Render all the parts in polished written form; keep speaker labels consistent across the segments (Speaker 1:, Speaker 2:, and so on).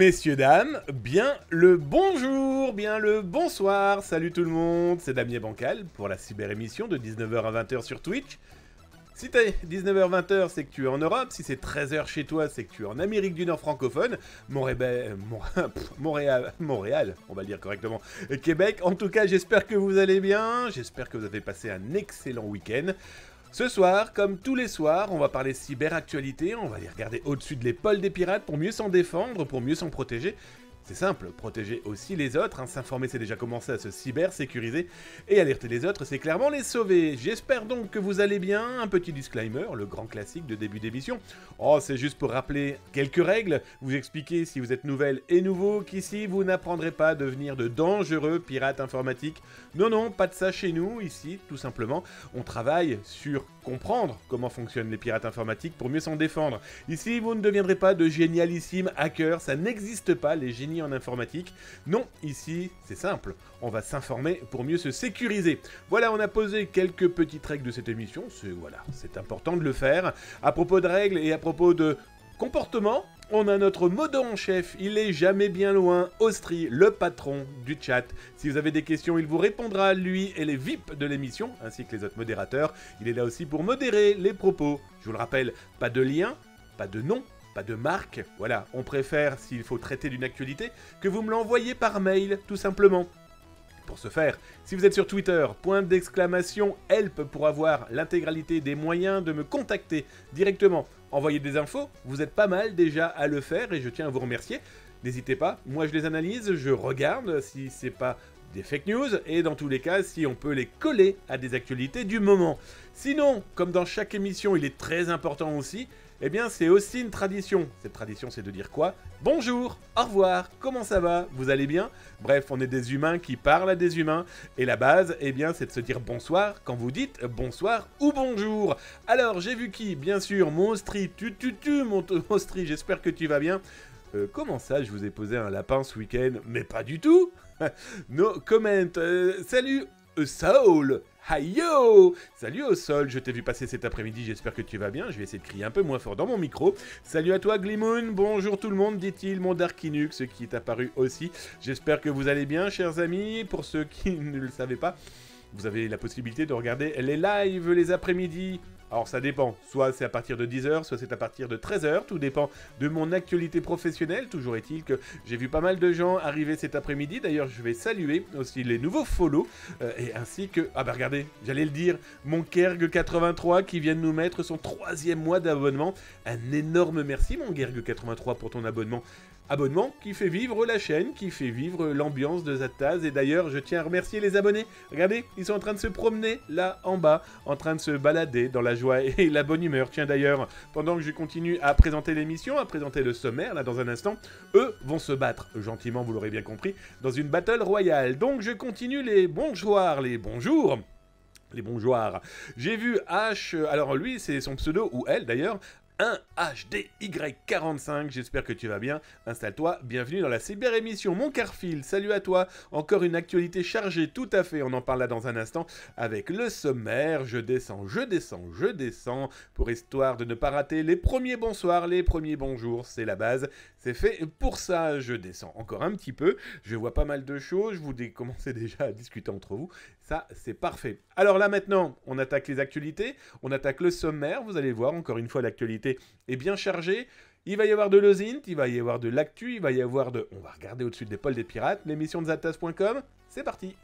Speaker 1: Messieurs, dames, bien le bonjour, bien le bonsoir, salut tout le monde, c'est Damien Bancal pour la cyber-émission de 19h à 20h sur Twitch. Si t'es 19h-20h, c'est que tu es en Europe, si c'est 13h chez toi, c'est que tu es en Amérique du Nord francophone, Montréal, on va le dire correctement, Québec. En tout cas, j'espère que vous allez bien, j'espère que vous avez passé un excellent week-end. Ce soir, comme tous les soirs, on va parler cyber-actualité, on va les regarder au-dessus de l'épaule des pirates pour mieux s'en défendre, pour mieux s'en protéger. C'est simple, protéger aussi les autres, s'informer c'est déjà commencer à se cyber-sécuriser, et alerter les autres c'est clairement les sauver. J'espère donc que vous allez bien, un petit disclaimer, le grand classique de début d'émission. Oh, c'est juste pour rappeler quelques règles, vous expliquer si vous êtes nouvelle et nouveau, qu'ici vous n'apprendrez pas à devenir de dangereux pirates informatiques. Non, non, pas de ça chez nous, ici, tout simplement, on travaille sur comprendre comment fonctionnent les pirates informatiques pour mieux s'en défendre. Ici, vous ne deviendrez pas de génialissimes hackers, ça n'existe pas, les génies en informatique. Non, ici, c'est simple, on va s'informer pour mieux se sécuriser. Voilà, on a posé quelques petites règles de cette émission, c'est important de le faire. À propos de règles et à propos de comportement, on a notre modo en chef, il est jamais bien loin, Austri, le patron du chat. Si vous avez des questions, il vous répondra, lui et les VIP de l'émission, ainsi que les autres modérateurs. Il est là aussi pour modérer les propos. Je vous le rappelle, pas de lien, pas de nom, pas de marque. Voilà, on préfère, s'il faut traiter d'une actualité, que vous me l'envoyez par mail, tout simplement. Pour ce faire, si vous êtes sur Twitter, point d'exclamation help pour avoir l'intégralité des moyens de me contacter directement. Envoyez des infos, vous êtes pas mal déjà à le faire et je tiens à vous remercier. N'hésitez pas, moi je les analyse, je regarde si c'est pas des fake news et dans tous les cas si on peut les coller à des actualités du moment. Sinon, comme dans chaque émission il est très important aussi, eh bien c'est aussi une tradition. Cette tradition c'est de dire quoi? Bonjour, au revoir, comment ça va? Vous allez bien? Bref, on est des humains qui parlent à des humains. Et la base, eh bien c'est de se dire bonsoir quand vous dites bonsoir ou bonjour. Alors j'ai vu qui? Bien sûr, mon Austri, mon Austri, j'espère que tu vas bien. Comment ça, je vous ai posé un lapin ce week-end? Mais pas du tout. No comment. Salut, Saul. Hi yo! Salut au sol, je t'ai vu passer cet après-midi, j'espère que tu vas bien. Je vais essayer de crier un peu moins fort dans mon micro. Salut à toi Glimoon, bonjour tout le monde, dit-il, mon Darkinux qui est apparu aussi. J'espère que vous allez bien, chers amis. Pour ceux qui ne le savaient pas, vous avez la possibilité de regarder les lives les après-midi. Alors ça dépend, soit c'est à partir de 10h, soit c'est à partir de 13h, tout dépend de mon actualité professionnelle. Toujours est-il que j'ai vu pas mal de gens arriver cet après-midi, d'ailleurs je vais saluer aussi les nouveaux follow, et ainsi que, ah bah regardez, j'allais le dire, mon Kerg83 qui vient de nous mettre son 3e mois d'abonnement. Un énorme merci mon Kerg83 pour ton abonnement. Abonnement qui fait vivre la chaîne, qui fait vivre l'ambiance de Zataz. Et d'ailleurs, je tiens à remercier les abonnés. Regardez, ils sont en train de se promener là en bas, en train de se balader dans la joie et la bonne humeur. Tiens d'ailleurs, pendant que je continue à présenter l'émission, à présenter le sommaire, là dans un instant, eux vont se battre, gentiment, vous l'aurez bien compris, dans une battle royale. Donc je continue les bonjours, les bonjours. Les bonjours. J'ai vu H, alors lui c'est son pseudo, ou elle d'ailleurs, 1HDY45, j'espère que tu vas bien, installe-toi, bienvenue dans la cyber-émission, mon Carfil, salut à toi, encore une actualité chargée, tout à fait, on en parle là dans un instant, avec le sommaire, je descends, pour histoire de ne pas rater les premiers bonsoirs, les premiers bonjours, c'est la base, c'est fait pour ça, je descends encore un petit peu, je vois pas mal de choses, je vous commencez déjà à discuter entre vous, ça c'est parfait. Alors là maintenant, on attaque les actualités, on attaque le sommaire, vous allez voir, encore une fois l'actualité est bien chargée, il va y avoir de l'OSINT, il va y avoir de l'actu, il va y avoir de... On va regarder au-dessus de l'épaule des pirates, l'émission de Zataz.com, c'est parti.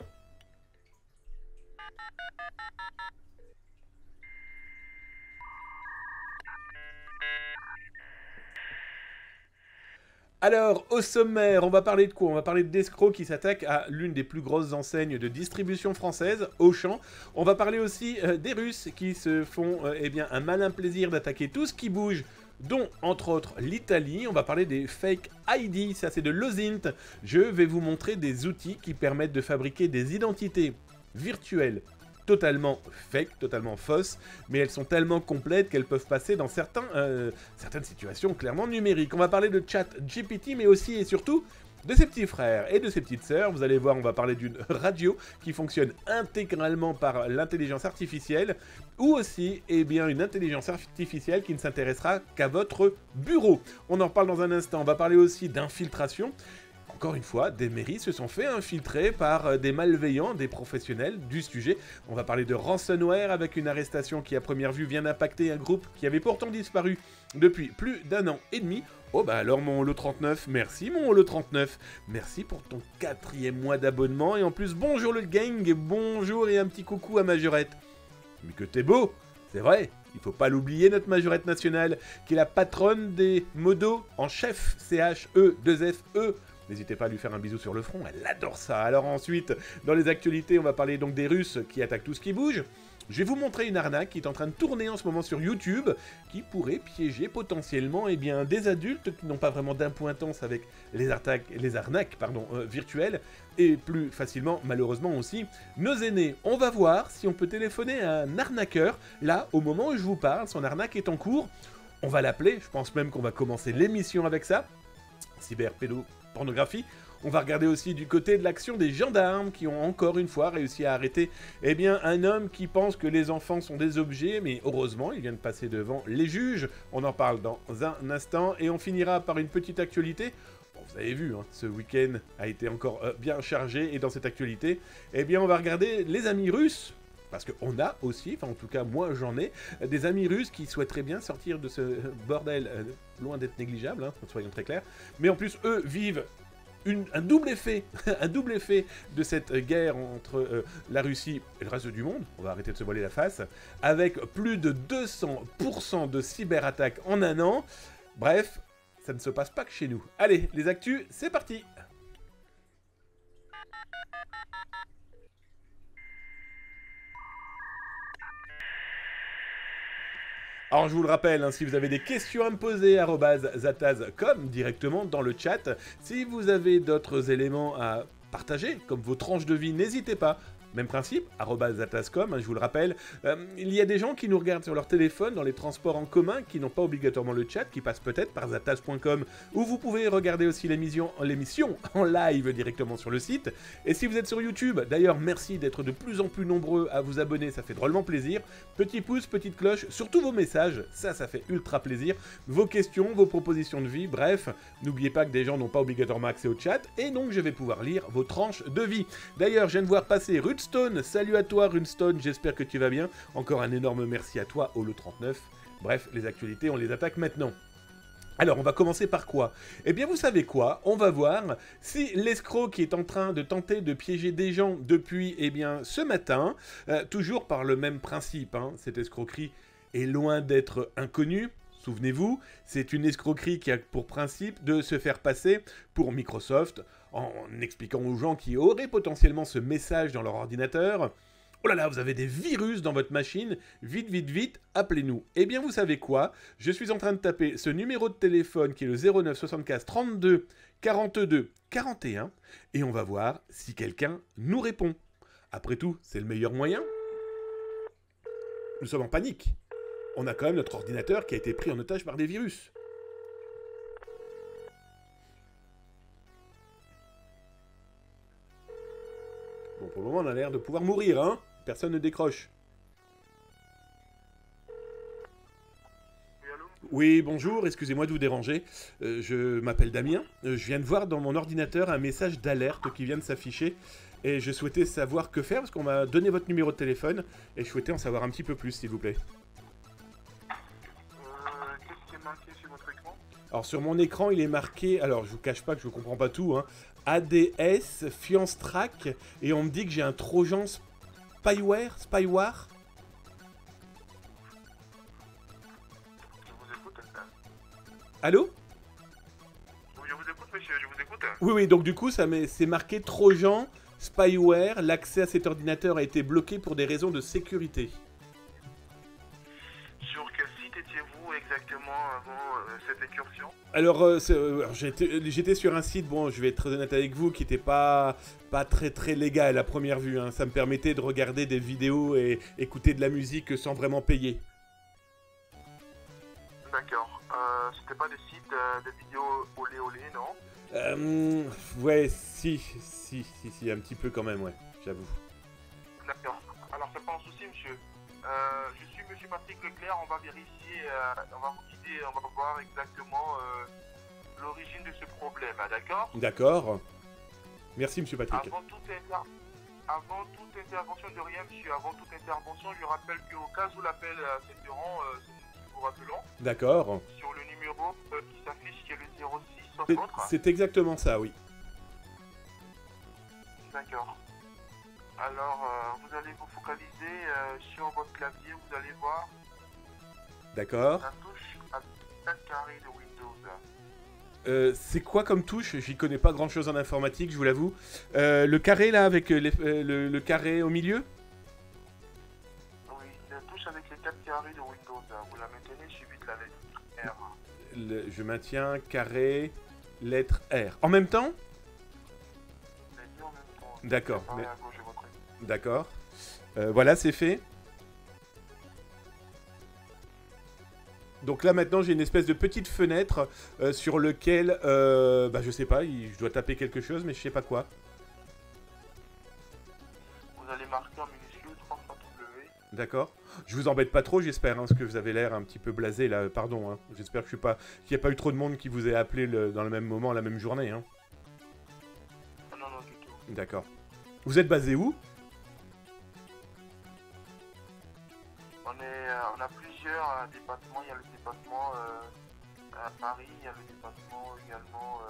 Speaker 1: Alors, au sommaire, on va parler de quoi? On va parler d'escrocs qui s'attaquent à l'une des plus grosses enseignes de distribution française, Auchan. On va parler aussi des Russes qui se font eh bien, un malin plaisir d'attaquer tout ce qui bouge, dont, entre autres, l'Italie. On va parler des fake ID, ça c'est de l'OSINT. Je vais vous montrer des outils qui permettent de fabriquer des identités virtuelles totalement fake, totalement fausses, mais elles sont tellement complètes qu'elles peuvent passer dans certaines situations clairement numériques. On va parler de ChatGPT, mais aussi et surtout de ses petits frères et de ses petites sœurs. Vous allez voir, on va parler d'une radio qui fonctionne intégralement par l'intelligence artificielle, ou aussi, eh bien, une intelligence artificielle qui ne s'intéressera qu'à votre bureau. On en reparle dans un instant. On va parler aussi d'infiltration. Encore une fois, des mairies se sont fait infiltrer par des malveillants, des professionnels du sujet. On va parler de ransomware avec une arrestation qui à première vue vient d'impacter un groupe qui avait pourtant disparu depuis plus d'1 an et demi. Oh bah alors mon Holo 39, merci mon Holo 39, merci pour ton 4e mois d'abonnement et en plus bonjour le gang, bonjour et un petit coucou à Majorette. Mais que t'es beau, c'est vrai, il faut pas l'oublier notre Majorette nationale qui est la patronne des modos en chef, CHE2FE. N'hésitez pas à lui faire un bisou sur le front, elle adore ça. Alors ensuite, dans les actualités, on va parler donc des Russes qui attaquent tout ce qui bouge. Je vais vous montrer une arnaque qui est en train de tourner en ce moment sur YouTube, qui pourrait piéger potentiellement eh bien, des adultes qui n'ont pas vraiment d'impointance avec les arnaques virtuelles, et plus facilement, malheureusement aussi, nos aînés. On va voir si on peut téléphoner à un arnaqueur. Là, au moment où je vous parle, son arnaque est en cours. On va l'appeler, je pense même qu'on va commencer l'émission avec ça. Cyberpédopornographie. On va regarder aussi du côté de l'action des gendarmes qui ont encore une fois réussi à arrêter eh bien, un homme qui pense que les enfants sont des objets, mais heureusement, il vient de passer devant les juges. On en parle dans un instant et on finira par une petite actualité. Bon, vous avez vu, hein, ce week-end a été encore bien chargé et dans cette actualité, eh bien, on va regarder les amis russes. Parce qu'on a aussi, enfin en tout cas moi j'en ai, des amis russes qui souhaiteraient bien sortir de ce bordel, loin d'être négligeable, hein, soyons très clairs. Mais en plus, eux vivent un double effet, un double effet de cette guerre entre la Russie et le reste du monde, on va arrêter de se voiler la face, avec plus de 200% de cyberattaques en un an. Bref, ça ne se passe pas que chez nous. Allez, les actus, c'est parti! Alors je vous le rappelle, hein, si vous avez des questions à me poser, @zataz.com directement dans le chat. Si vous avez d'autres éléments à partager, comme vos tranches de vie, n'hésitez pas. Même principe, @zataz.com, hein, je vous le rappelle. Il y a des gens qui nous regardent sur leur téléphone dans les transports en commun, qui n'ont pas obligatoirement le chat, qui passent peut-être par zataz.com, où vous pouvez regarder aussi l'émission en live directement sur le site. Et si vous êtes sur YouTube, d'ailleurs merci d'être de plus en plus nombreux à vous abonner, ça fait drôlement plaisir. Petit pouce, petite cloche, surtout vos messages, ça fait ultra plaisir. Vos questions, vos propositions de vie, bref, n'oubliez pas que des gens n'ont pas obligatoirement accès au chat, et donc je vais pouvoir lire vos tranches de vie. D'ailleurs, je viens de voir passer Runestone, salut à toi Runestone, j'espère que tu vas bien. Encore un énorme merci à toi, Holo39. Bref, les actualités, on les attaque maintenant. Alors, on va commencer par quoi? Eh bien, vous savez quoi? On va voir si l'escroc qui est en train de tenter de piéger des gens depuis, eh bien, ce matin, toujours par le même principe, hein, cette escroquerie est loin d'être inconnue. Souvenez-vous, c'est une escroquerie qui a pour principe de se faire passer pour Microsoft en expliquant aux gens qui auraient potentiellement ce message dans leur ordinateur. Oh là là, vous avez des virus dans votre machine, vite, vite, vite, appelez-nous. Eh bien, vous savez quoi? Je suis en train de taper ce numéro de téléphone qui est le 09 75 32 42 41 et on va voir si quelqu'un nous répond. Après tout, c'est le meilleur moyen. Nous sommes en panique. On a quand même notre ordinateur qui a été pris en otage par des virus. Bon, pour le moment, on a l'air de pouvoir mourir, hein? Personne ne décroche. Oui, bonjour, excusez-moi de vous déranger. Je m'appelle Damien. Je viens de voir dans mon ordinateur un message d'alerte qui vient de s'afficher. Et je souhaitais savoir que faire, parce qu'on m'a donné votre numéro de téléphone. Et je souhaitais en savoir un petit peu plus, s'il vous plaît.
Speaker 2: Qu'est-ce qui est marqué sur votre écran?
Speaker 1: Alors sur mon écran, il est marqué, alors je vous cache pas que je comprends pas tout, hein, ADS, Fiance Track, et on me dit que j'ai un trojan spyware.
Speaker 2: Je vous écoute.
Speaker 1: Allô?
Speaker 2: Oui, je vous écoute, monsieur, je vous écoute.
Speaker 1: Oui, donc du coup, c'est marqué trojan spyware, l'accès à cet ordinateur a été bloqué pour des raisons de sécurité.
Speaker 2: Sur quel site étiez-vous exactement avant cette incursion?
Speaker 1: Alors, j'étais sur un site, bon, je vais être très honnête avec vous, qui n'était pas très légal à première vue, hein. Ça me permettait de regarder des vidéos et écouter de la musique sans vraiment payer.
Speaker 2: D'accord. C'était pas des sites de vidéos olé olé, non?
Speaker 1: Ouais, si, un petit peu quand même, ouais, j'avoue.
Speaker 2: D'accord. Alors, c'est pas un souci, monsieur. Je suis monsieur Patrick Leclerc. On va vérifier, on va vous guider, on va voir exactement l'origine de ce problème, hein, d'accord?
Speaker 1: D'accord. Merci, monsieur Patrick.
Speaker 2: Avant toute intervention de rien, monsieur, avant toute intervention, je rappelle qu'au cas où l'appel s'interrompt, c'est nous qui vous rappelons
Speaker 1: D'accord.
Speaker 2: sur le numéro qui s'affiche qui est le 06 sauf
Speaker 1: C'est
Speaker 2: autre.
Speaker 1: c'est exactement ça, oui.
Speaker 2: D'accord. Alors, vous allez vous focaliser sur votre clavier, vous allez voir
Speaker 1: D'accord.
Speaker 2: la touche à 4 carrés de Windows.
Speaker 1: C'est quoi comme touche? J'y connais pas grand chose en informatique, je vous l'avoue. Le carré là, avec le carré au milieu?
Speaker 2: Oui, la touche avec les 4 carrés de Windows. Vous la maintenez suivi de la lettre R.
Speaker 1: Je maintiens carré, lettre R. En même temps?
Speaker 2: Vous l'avez dit en même temps.
Speaker 1: D'accord.
Speaker 2: Séparé à gauche de votre écran.
Speaker 1: D'accord. Voilà, c'est fait. Donc là maintenant j'ai une espèce de petite fenêtre sur lequel, je sais pas, je dois taper quelque chose mais je sais pas quoi.
Speaker 2: Vous allez marquer en minuscule 3 fois W.
Speaker 1: D'accord. Je vous embête pas trop j'espère, hein, parce que vous avez l'air un petit peu blasé là, pardon. Hein. J'espère que qu'il n'y a pas eu trop de monde qui vous ait appelé dans le même moment, la même journée. Hein.
Speaker 2: Non, non, du tout.
Speaker 1: D'accord. Vous êtes basé où?
Speaker 2: On a plusieurs départements. Il y a le département à Paris, il y a le département également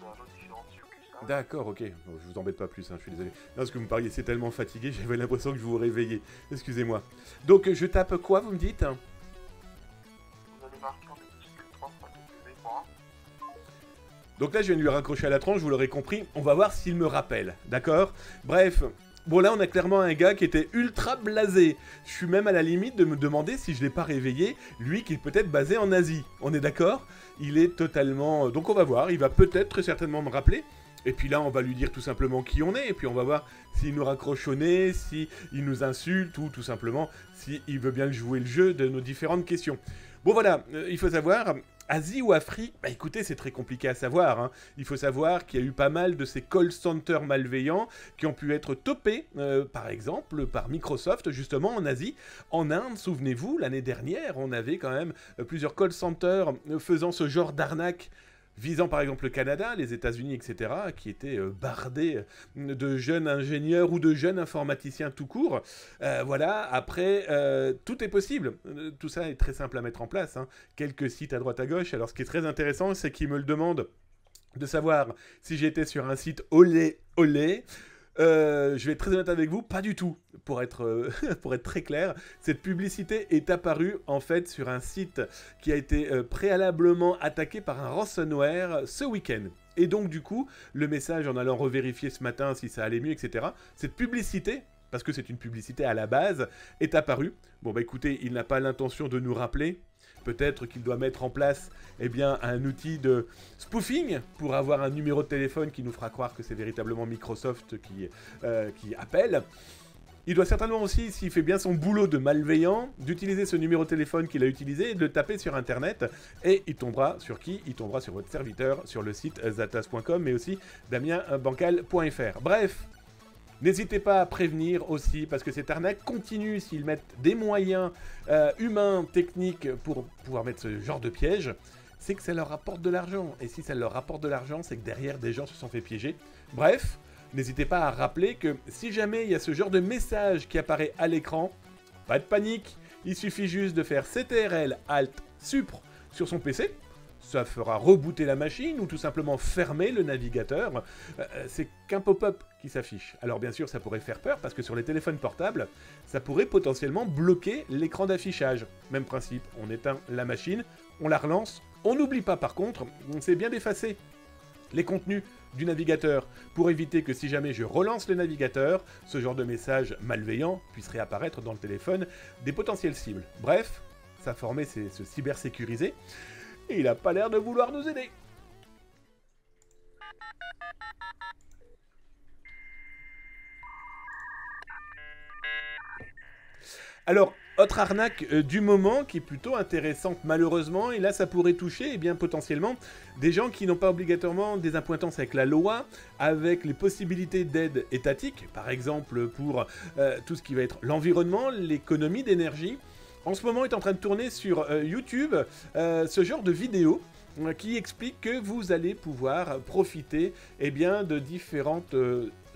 Speaker 2: dans nos différentes succursales.
Speaker 1: D'accord, ok. Bon, je vous embête pas plus, hein, je suis désolé. Non, parce que vous me parliez, c'est tellement fatigué, j'avais l'impression que je vous réveillais. Excusez-moi. Donc je tape quoi, vous me dites?
Speaker 2: Vous allez marquer en minuscule 3 fois W pour un.
Speaker 1: Donc là, je viens de lui raccrocher à la tronche, vous l'aurez compris. On va voir s'il me rappelle, d'accord? Bref, bon là, on a clairement un gars qui était ultra blasé. Je suis même à la limite de me demander si je l'ai pas réveillé, lui qui est peut-être basé en Asie. On est d'accord? Il est totalement... Donc on va voir, il va peut-être très certainement me rappeler. Et puis là, on va lui dire tout simplement qui on est, et puis on va voir s'il nous raccroche au nez, s'il nous insulte, ou tout simplement s'il veut bien jouer le jeu de nos différentes questions. Bon voilà, il faut savoir, Asie ou Afrique, bah écoutez, c'est très compliqué à savoir. Hein. Il faut savoir qu'il y a eu pas mal de ces call centers malveillants qui ont pu être topés, par exemple, par Microsoft, justement en Asie. En Inde, souvenez-vous, l'année dernière, on avait quand même plusieurs call centers faisant ce genre d'arnaque visant par exemple le Canada, les États-Unis, etc., qui étaient bardés de jeunes ingénieurs ou de jeunes informaticiens tout court. Voilà, après, tout est possible. Tout ça est très simple à mettre en place. Hein. Quelques sites à droite à gauche. Alors, ce qui est très intéressant, c'est qu'ils me le demandent de savoir si j'étais sur un site olé olé. Je vais être très honnête avec vous, pas du tout. Pour être, pour être très clair, cette publicité est apparue en fait sur un site qui a été préalablement attaqué par un ransomware ce week-end. Et donc du coup, le message en allant revérifier ce matin si ça allait mieux, etc. Cette publicité, parce que c'est une publicité à la base, est apparue. Bon bah écoutez, il n'a pas l'intention de nous rappeler. Peut-être qu'il doit mettre en place un outil de spoofing pour avoir un numéro de téléphone qui nous fera croire que c'est véritablement Microsoft qui appelle. Il doit certainement aussi, s'il fait bien son boulot de malveillant, d'utiliser ce numéro de téléphone qu'il a utilisé et de le taper sur Internet. Et il tombera sur qui? Il tombera sur votre serviteur, sur le site zatas.com, mais aussi damienbancal.fr. Bref, n'hésitez pas à prévenir aussi, parce que cette arnaque continue s'ils mettent des moyens humains, techniques, pour pouvoir mettre ce genre de piège. C'est que ça leur rapporte de l'argent. Et si ça leur rapporte de l'argent, c'est que derrière, des gens se sont fait piéger. Bref, n'hésitez pas à rappeler que si jamais il y a ce genre de message qui apparaît à l'écran, pas de panique, il suffit juste de faire CTRL Alt Supr sur son PC. Ça fera rebooter la machine ou tout simplement fermer le navigateur. C'est qu'un pop-up qui s'affiche. Alors bien sûr, ça pourrait faire peur parce que sur les téléphones portables, ça pourrait potentiellement bloquer l'écran d'affichage. Même principe, on éteint la machine, on la relance. On n'oublie pas par contre, c'est bien d'effacer les contenus du navigateur pour éviter que si jamais je relance le navigateur, ce genre de message malveillant puisse réapparaître dans le téléphone des potentielles cibles. Bref, ça formait ce cybersécurisé. Et il a pas l'air de vouloir nous aider. Alors, Autre arnaque du moment qui est plutôt intéressante malheureusement, et là ça pourrait toucher eh bien, potentiellement des gens qui n'ont pas obligatoirement des appointances avec la loi, avec les possibilités d'aide étatique, par exemple pour tout ce qui va être l'environnement, l'économie d'énergie. En ce moment est en train de tourner sur YouTube ce genre de vidéo qui explique que vous allez pouvoir profiter eh bien, de différentes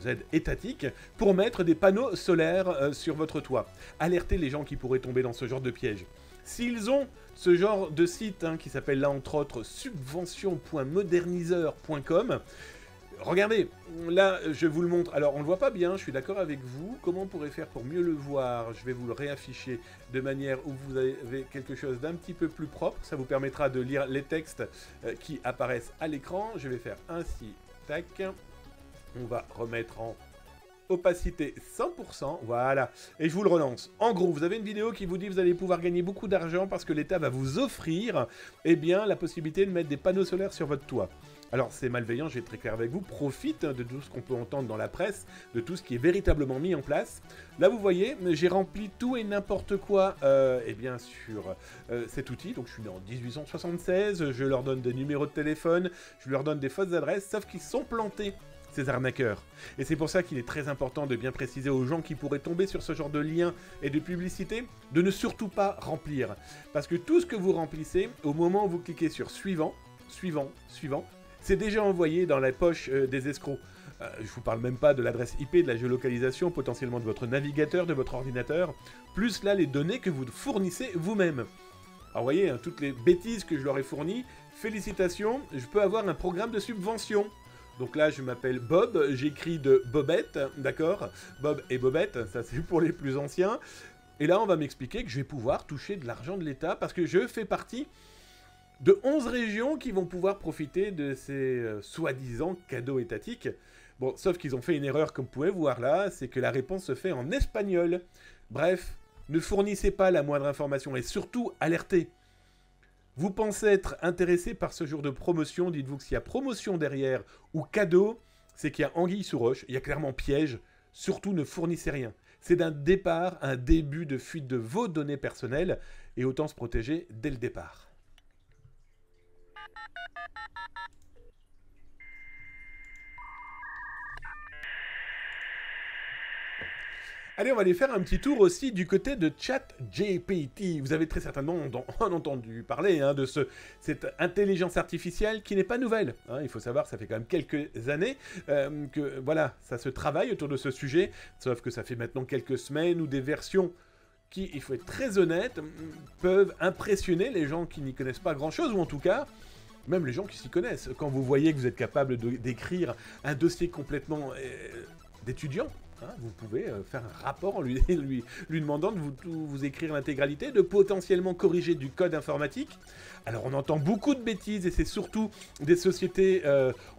Speaker 1: aides étatiques pour mettre des panneaux solaires sur votre toit. Alertez les gens qui pourraient tomber dans ce genre de piège. S'ils ont ce genre de site qui s'appelle là entre autres subvention.moderniseur.com, regardez, là je vous le montre, alors on ne le voit pas bien, je suis d'accord avec vous, comment on pourrait faire pour mieux le voir? Je vais vous le réafficher de manière où vous avez quelque chose d'un petit peu plus propre, ça vous permettra de lire les textes qui apparaissent à l'écran. Je vais faire ainsi, tac, on va remettre en opacité 100%, voilà, et je vous le relance. En gros, vous avez une vidéo qui vous dit que vous allez pouvoir gagner beaucoup d'argent parce que l'État va vous offrir, eh bien, la possibilité de mettre des panneaux solaires sur votre toit. Alors, c'est malveillant, je vais être très clair avec vous, profite de tout ce qu'on peut entendre dans la presse, de tout ce qui est véritablement mis en place. Là, vous voyez, j'ai rempli tout et n'importe quoi eh bien, sur cet outil. Donc, je suis né en 1876, je leur donne des numéros de téléphone, je leur donne des fausses adresses, sauf qu'ils sont plantés, ces arnaqueurs. Et c'est pour ça qu'il est très important de bien préciser aux gens qui pourraient tomber sur ce genre de liens et de publicité, de ne surtout pas remplir. Parce que tout ce que vous remplissez, au moment où vous cliquez sur suivant, suivant, suivant, c'est déjà envoyé dans la poche des escrocs. Je vous parle même pas de l'adresse IP, de la géolocalisation, potentiellement de votre navigateur, de votre ordinateur, plus là les données que vous fournissez vous-même. Alors vous voyez, toutes les bêtises que je leur ai fournies, félicitations, je peux avoir un programme de subvention. Donc là, je m'appelle Bob, j'écris de Bobette, d'accord? Bob et Bobette, ça c'est pour les plus anciens. Et là, on va m'expliquer que je vais pouvoir toucher de l'argent de l'État parce que je fais partie de 11 régions qui vont pouvoir profiter de ces soi-disant cadeaux étatiques. Bon, sauf qu'ils ont fait une erreur, comme vous pouvez voir là, c'est que la réponse se fait en espagnol. Bref, ne fournissez pas la moindre information et surtout, alertez. Vous pensez être intéressé par ce genre de promotion, dites-vous que s'il y a promotion derrière ou cadeau, c'est qu'il y a anguille sous roche, il y a clairement piège, surtout ne fournissez rien. C'est d'un départ, un début de fuite de vos données personnelles et autant se protéger dès le départ. Allez, on va aller faire un petit tour aussi du côté de ChatGPT. Vous avez très certainement entendu parler de cette intelligence artificielle qui n'est pas nouvelle. Il faut savoir, ça fait quand même quelques années que voilà, ça se travaille autour de ce sujet, sauf que ça fait maintenant quelques semaines où des versions qui, il faut être très honnête, peuvent impressionner les gens qui n'y connaissent pas grand-chose, ou en tout cas, même les gens qui s'y connaissent. Quand vous voyez que vous êtes capable d'écrire un dossier complètement d'étudiant, vous pouvez faire un rapport en lui demandant de vous écrire l'intégralité, de potentiellement corriger du code informatique. Alors on entend beaucoup de bêtises et c'est surtout des sociétés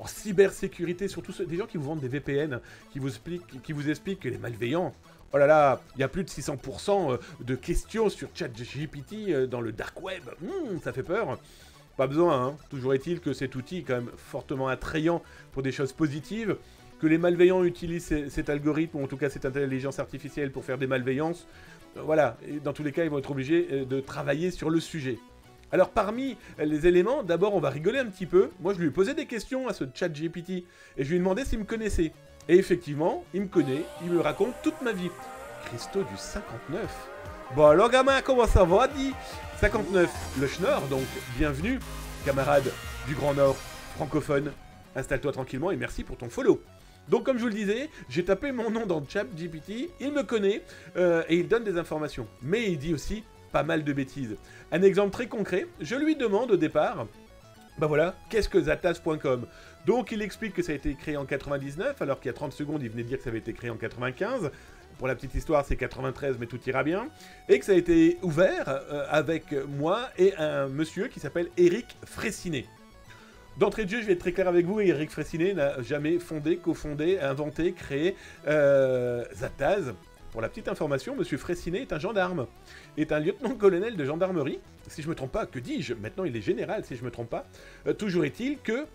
Speaker 1: en cybersécurité, surtout des gens qui vous vendent des VPN, qui vous expliquent que les malveillants, oh là là, il y a plus de 600% de questions sur ChatGPT dans le dark web. Ça fait peur. Pas besoin, Toujours est-il que cet outil est quand même fortement attrayant pour des choses positives. Que les malveillants utilisent cet algorithme, ou en tout cas cette intelligence artificielle pour faire des malveillances, voilà, et dans tous les cas, ils vont être obligés de travailler sur le sujet. Alors parmi les éléments, d'abord on va rigoler un petit peu. Moi je lui ai posé des questions à ce ChatGPT, et je lui ai demandé s'il me connaissait. Et effectivement, il me connaît, il me raconte toute ma vie. Christo du 59. Bon alors gamin, comment ça va, dit 59, le Schnorr, donc bienvenue, camarade du Grand Nord francophone. Installe-toi tranquillement et merci pour ton follow. Donc comme je vous le disais, j'ai tapé mon nom dans ChatGPT, il me connaît et il donne des informations. Mais il dit aussi pas mal de bêtises. Un exemple très concret, je lui demande au départ, voilà, qu'est-ce que Zatas.com? Donc il explique que ça a été créé en 99, alors qu'il y a 30 secondes il venait de dire que ça avait été créé en 95. Pour la petite histoire, c'est 93, mais tout ira bien. Et que ça a été ouvert avec moi et un monsieur qui s'appelle Eric Fraissinet. D'entrée de jeu, je vais être très clair avec vous, Eric Fraissinet n'a jamais fondé, cofondé, inventé, créé Zataz. Pour la petite information, monsieur Fraissinet est un gendarme, est un lieutenant-colonel de gendarmerie. Si je me trompe pas, que dis-je? Maintenant, il est général, si je me trompe pas. Toujours est-il que,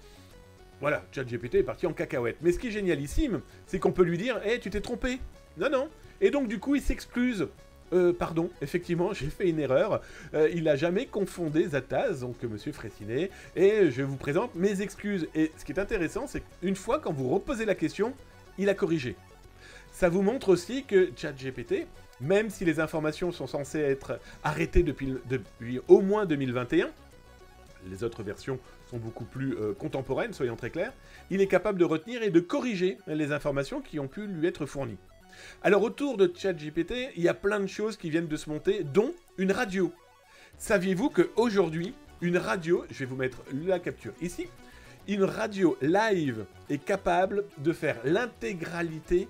Speaker 1: voilà, ChatGPT est parti en cacahuète. Mais ce qui est génialissime, c'est qu'on peut lui dire « Hey, tu t'es trompé !» Non, non. Et donc, du coup, il s'excuse Pardon, effectivement, j'ai fait une erreur. Il n'a jamais confondu Zataz, donc Monsieur Fraissinet, et je vous présente mes excuses. Et ce qui est intéressant, c'est qu'une fois, quand vous reposez la question, il a corrigé. Ça vous montre aussi que ChatGPT, même si les informations sont censées être arrêtées depuis au moins 2021, les autres versions sont beaucoup plus contemporaines, soyons très clairs, il est capable de retenir et de corriger les informations qui ont pu lui être fournies. Alors autour de ChatGPT, il y a plein de choses qui viennent de se monter, dont une radio. Saviez-vous qu'aujourd'hui, une radio, je vais vous mettre la capture ici, une radio live est capable de faire l'intégralité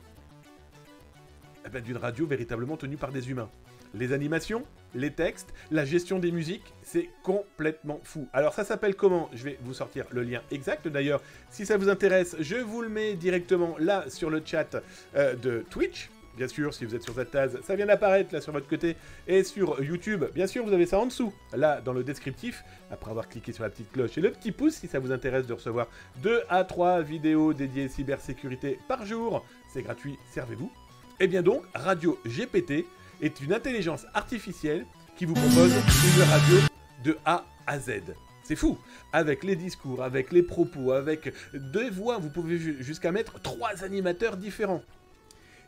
Speaker 1: d'une radio véritablement tenue par des humains. Les animations, les textes, la gestion des musiques, c'est complètement fou. Alors ça s'appelle comment? Je vais vous sortir le lien exact. D'ailleurs, si ça vous intéresse, je vous le mets directement là sur le chat de Twitch. Bien sûr, si vous êtes sur Zataz, ça vient d'apparaître là sur votre côté. Et sur YouTube, bien sûr, vous avez ça en dessous, là dans le descriptif, après avoir cliqué sur la petite cloche et le petit pouce si ça vous intéresse de recevoir 2 à 3 vidéos dédiées cybersécurité par jour. C'est gratuit, servez-vous. Et bien donc, Radio GPT est une intelligence artificielle qui vous propose une radio de A à Z. C'est fou. Avec les discours, avec les propos, avec 2 voix, vous pouvez jusqu'à mettre 3 animateurs différents.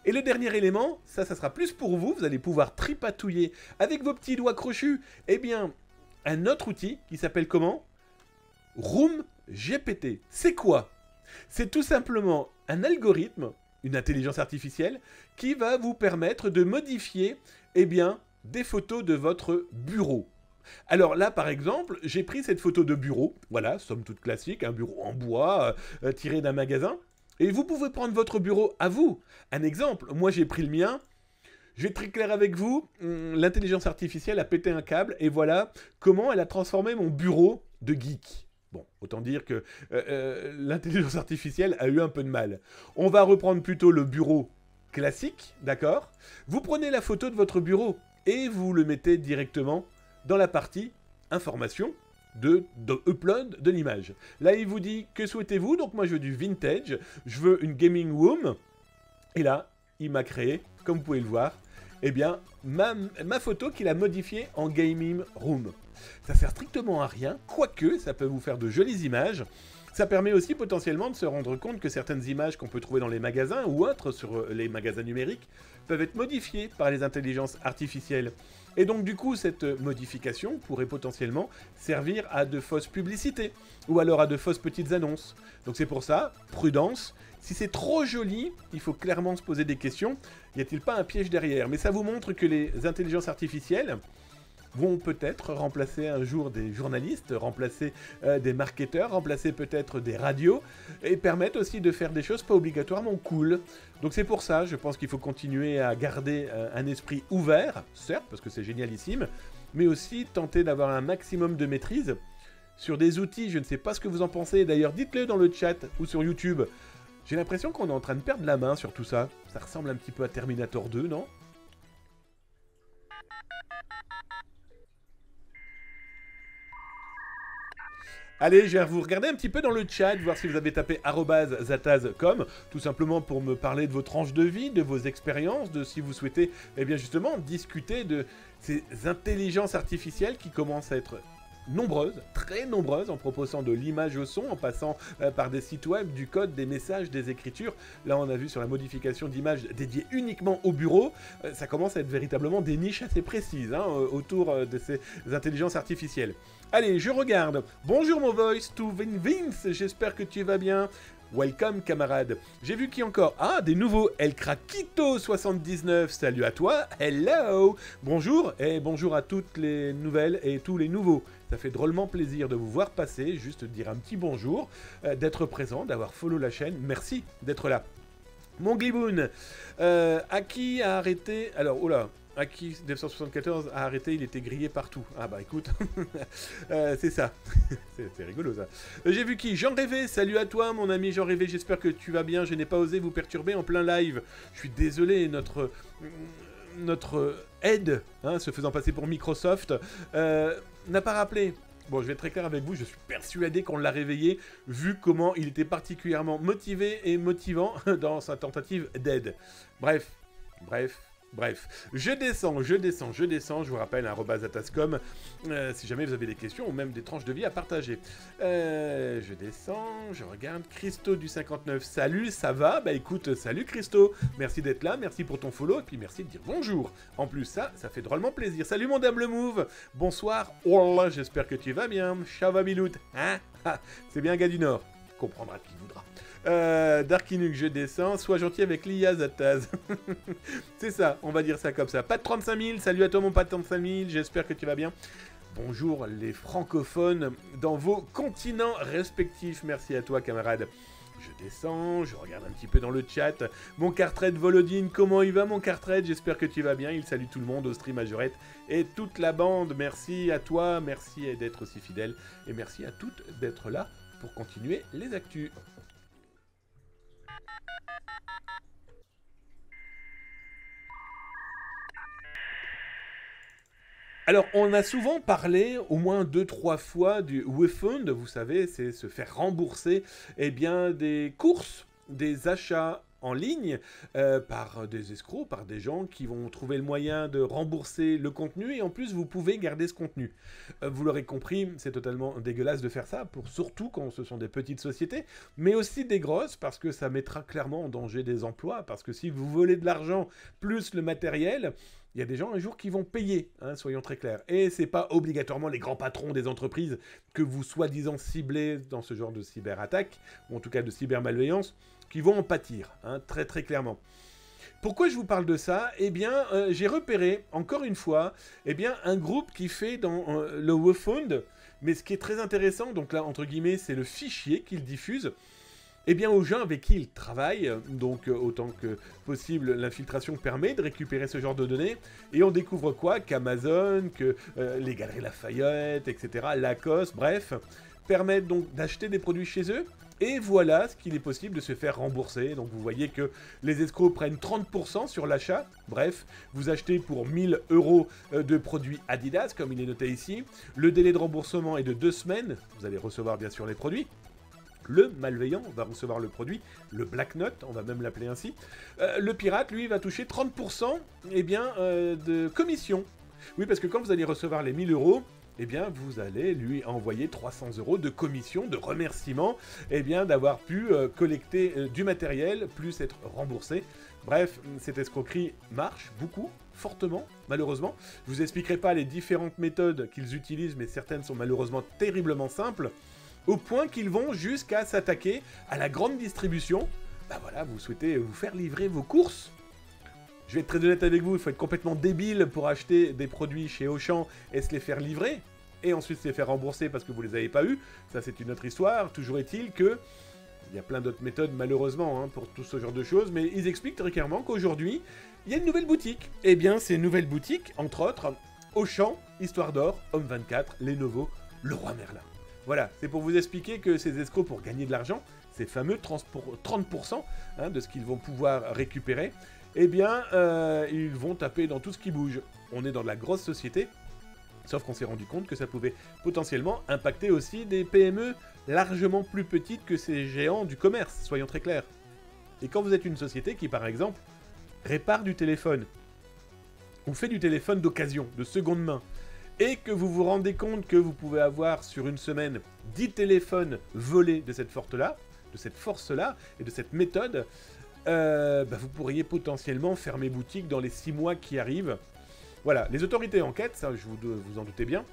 Speaker 1: Et le dernier élément, ça sera plus pour vous, vous allez pouvoir tripatouiller avec vos petits doigts crochus, eh bien, un autre outil qui s'appelle comment? Room GPT. C'est quoi? C'est tout simplement un algorithme, une intelligence artificielle, qui va vous permettre de modifier, eh bien, des photos de votre bureau. Alors là, par exemple, j'ai pris cette photo de bureau, voilà, somme toute classique, un bureau en bois, tiré d'un magasin, et vous pouvez prendre votre bureau à vous. Un exemple, moi j'ai pris le mien, je vais être très clair avec vous, l'intelligence artificielle a pété un câble, et voilà comment elle a transformé mon bureau de geek. Bon, autant dire que l'intelligence artificielle a eu un peu de mal. On va reprendre plutôt le bureau classique, d'accord? Vous prenez la photo de votre bureau et vous le mettez directement dans la partie information de upload de l'image. Là, il vous dit que souhaitez-vous? Donc moi, je veux du vintage, je veux une gaming room. Et là, il m'a créé, comme vous pouvez le voir, eh bien, ma photo qu'il a modifiée en gaming room. Ça sert strictement à rien, quoique ça peut vous faire de jolies images. Ça permet aussi potentiellement de se rendre compte que certaines images qu'on peut trouver dans les magasins ou autres sur les magasins numériques peuvent être modifiées par les intelligences artificielles. Et donc du coup, cette modification pourrait potentiellement servir à de fausses publicités ou alors à de fausses petites annonces. Donc c'est pour ça, prudence. Si c'est trop joli, il faut clairement se poser des questions. Y a-t-il pas un piège derrière? Mais ça vous montre que les intelligences artificielles vont peut-être remplacer un jour des journalistes, remplacer des marketeurs, remplacer peut-être des radios, et permettre aussi de faire des choses pas obligatoirement cool. Donc c'est pour ça, je pense qu'il faut continuer à garder un esprit ouvert, certes, parce que c'est génialissime, mais aussi tenter d'avoir un maximum de maîtrise sur des outils. Je ne sais pas ce que vous en pensez, d'ailleurs dites-le dans le chat ou sur YouTube. J'ai l'impression qu'on est en train de perdre la main sur tout ça. Ça ressemble un petit peu à Terminator 2, non ? Allez, je vais vous regarder un petit peu dans le chat, voir si vous avez tapé @zataz.com, tout simplement pour me parler de vos tranches de vie, de vos expériences, de si vous souhaitez, eh bien justement, discuter de ces intelligences artificielles qui commencent à être nombreuses, très nombreuses, en proposant de l'image au son, en passant par des sites web, du code, des messages, des écritures. Là, on a vu sur la modification d'images dédiée uniquement au bureau, ça commence à être véritablement des niches assez précises autour de ces intelligences artificielles. Allez, je regarde. Bonjour mon voice to Vince, j'espère que tu vas bien. Welcome camarade. J'ai vu qui encore? Ah, des nouveaux. El Craquito 79, salut à toi. Hello. Bonjour et bonjour à toutes les nouvelles et tous les nouveaux. Ça fait drôlement plaisir de vous voir passer, juste dire un petit bonjour, d'être présent, d'avoir follow la chaîne. Merci d'être là. Mon Gliboun, Aki a arrêté... Alors, oh là, Aki 974 a arrêté, il était grillé partout. Ah bah écoute, c'est ça. C'est rigolo ça. J'ai vu qui? Jean Rêvé, salut à toi mon ami Jean Rêvé, j'espère que tu vas bien. Je n'ai pas osé vous perturber en plein live. Je suis désolé, notre aide, se faisant passer pour Microsoft, n'a pas rappelé. Bon, je vais être très clair avec vous, je suis persuadé qu'on l'a réveillé, vu comment il était particulièrement motivé et motivant dans sa tentative d'aide. Bref, Bref, je descends, je vous rappelle, @atascom, si jamais vous avez des questions ou même des tranches de vie à partager. Je descends, je regarde, Christo du 59, salut, ça va? Bah écoute, salut Christo, merci d'être là, merci pour ton follow, et puis merci de dire bonjour. En plus, ça fait drôlement plaisir. Salut mon Dame le Move, bonsoir, oh là, j'espère que tu vas bien, Chavabilout, hein? Ah, c'est bien un gars du Nord, comprendra qui voudra. Darkinuk, je descends. Sois gentil avec l'IA, Zataz. C'est ça, on va dire ça comme ça. Pas de 35 000, salut à toi mon pas de 35 000, j'espère que tu vas bien. Bonjour les francophones dans vos continents respectifs. Merci à toi camarade. Je descends, je regarde un petit peu dans le chat. Mon Cartred Volodine, comment il va mon Cartred? J'espère que tu vas bien. Il salue tout le monde, Austri Majorette et toute la bande. Merci à toi, merci d'être aussi fidèle. Et merci à toutes d'être là pour continuer les actus. Alors, on a souvent parlé, au moins 2-3 fois, du refund, vous savez, c'est se faire rembourser des courses, des achats en ligne par des escrocs, par des gens qui vont trouver le moyen de rembourser le contenu et en plus vous pouvez garder ce contenu. Vous l'aurez compris, c'est totalement dégueulasse de faire ça, surtout quand ce sont des petites sociétés, mais aussi des grosses parce que ça mettra clairement en danger des emplois, parce que si vous volez de l'argent plus le matériel, il y a des gens un jour qui vont payer, hein, soyons très clairs. Et c'est pas obligatoirement les grands patrons des entreprises que vous soi-disant ciblez dans ce genre de cyberattaque, ou en tout cas de cybermalveillance, qui vont en pâtir, hein, très très clairement. Pourquoi je vous parle de ça? Eh bien, j'ai repéré, encore une fois, un groupe qui fait dans le refund, mais ce qui est très intéressant, donc là, entre guillemets, c'est le fichier qu'il diffuse, aux gens avec qui il travaille, donc autant que possible, l'infiltration permet de récupérer ce genre de données, et on découvre quoi? Qu'Amazon, que les Galeries Lafayette, etc., Lacoste, bref, permettent donc d'acheter des produits chez eux, et voilà ce qu'il est possible de se faire rembourser. Donc vous voyez que les escrocs prennent 30% sur l'achat, bref, vous achetez pour 1000 € de produits Adidas, comme il est noté ici, le délai de remboursement est de 2 semaines, vous allez recevoir bien sûr les produits. Le malveillant va recevoir le produit, le Black Note, on va même l'appeler ainsi. Le pirate, lui, va toucher 30% de commission. Oui, parce que quand vous allez recevoir les 1000 €, vous allez lui envoyer 300 € de commission, de remerciement, d'avoir pu collecter du matériel, plus être remboursé. Bref, cette escroquerie marche beaucoup, fortement, malheureusement. Je vous expliquerai pas les différentes méthodes qu'ils utilisent, mais certaines sont malheureusement terriblement simples, au point qu'ils vont jusqu'à s'attaquer à la grande distribution. Bah voilà, vous souhaitez vous faire livrer vos courses. Je vais être très honnête avec vous, il faut être complètement débile pour acheter des produits chez Auchan et se les faire livrer, et ensuite se les faire rembourser parce que vous les avez pas eus. Ça, c'est une autre histoire. Toujours est-il que il y a plein d'autres méthodes, malheureusement, hein, pour tout ce genre de choses, mais ils expliquent très clairement qu'aujourd'hui, il y a une nouvelle boutique. C'est une nouvelle boutique, entre autres, Auchan, Histoire d'Or, Homme 24, Lenovo, Leroy Merlin. Voilà, c'est pour vous expliquer que ces escrocs, pour gagner de l'argent, ces fameux 30% de ce qu'ils vont pouvoir récupérer, ils vont taper dans tout ce qui bouge. On est dans de la grosse société, sauf qu'on s'est rendu compte que ça pouvait potentiellement impacter aussi des PME largement plus petites que ces géants du commerce, soyons très clairs. Et quand vous êtes une société qui, par exemple, répare du téléphone, ou fait du téléphone d'occasion, de seconde main, et que vous vous rendez compte que vous pouvez avoir sur une semaine 10 téléphones volés de cette force-là, et de cette méthode, vous pourriez potentiellement fermer boutique dans les 6 mois qui arrivent. Voilà, les autorités enquêtent, ça vous en doutez bien.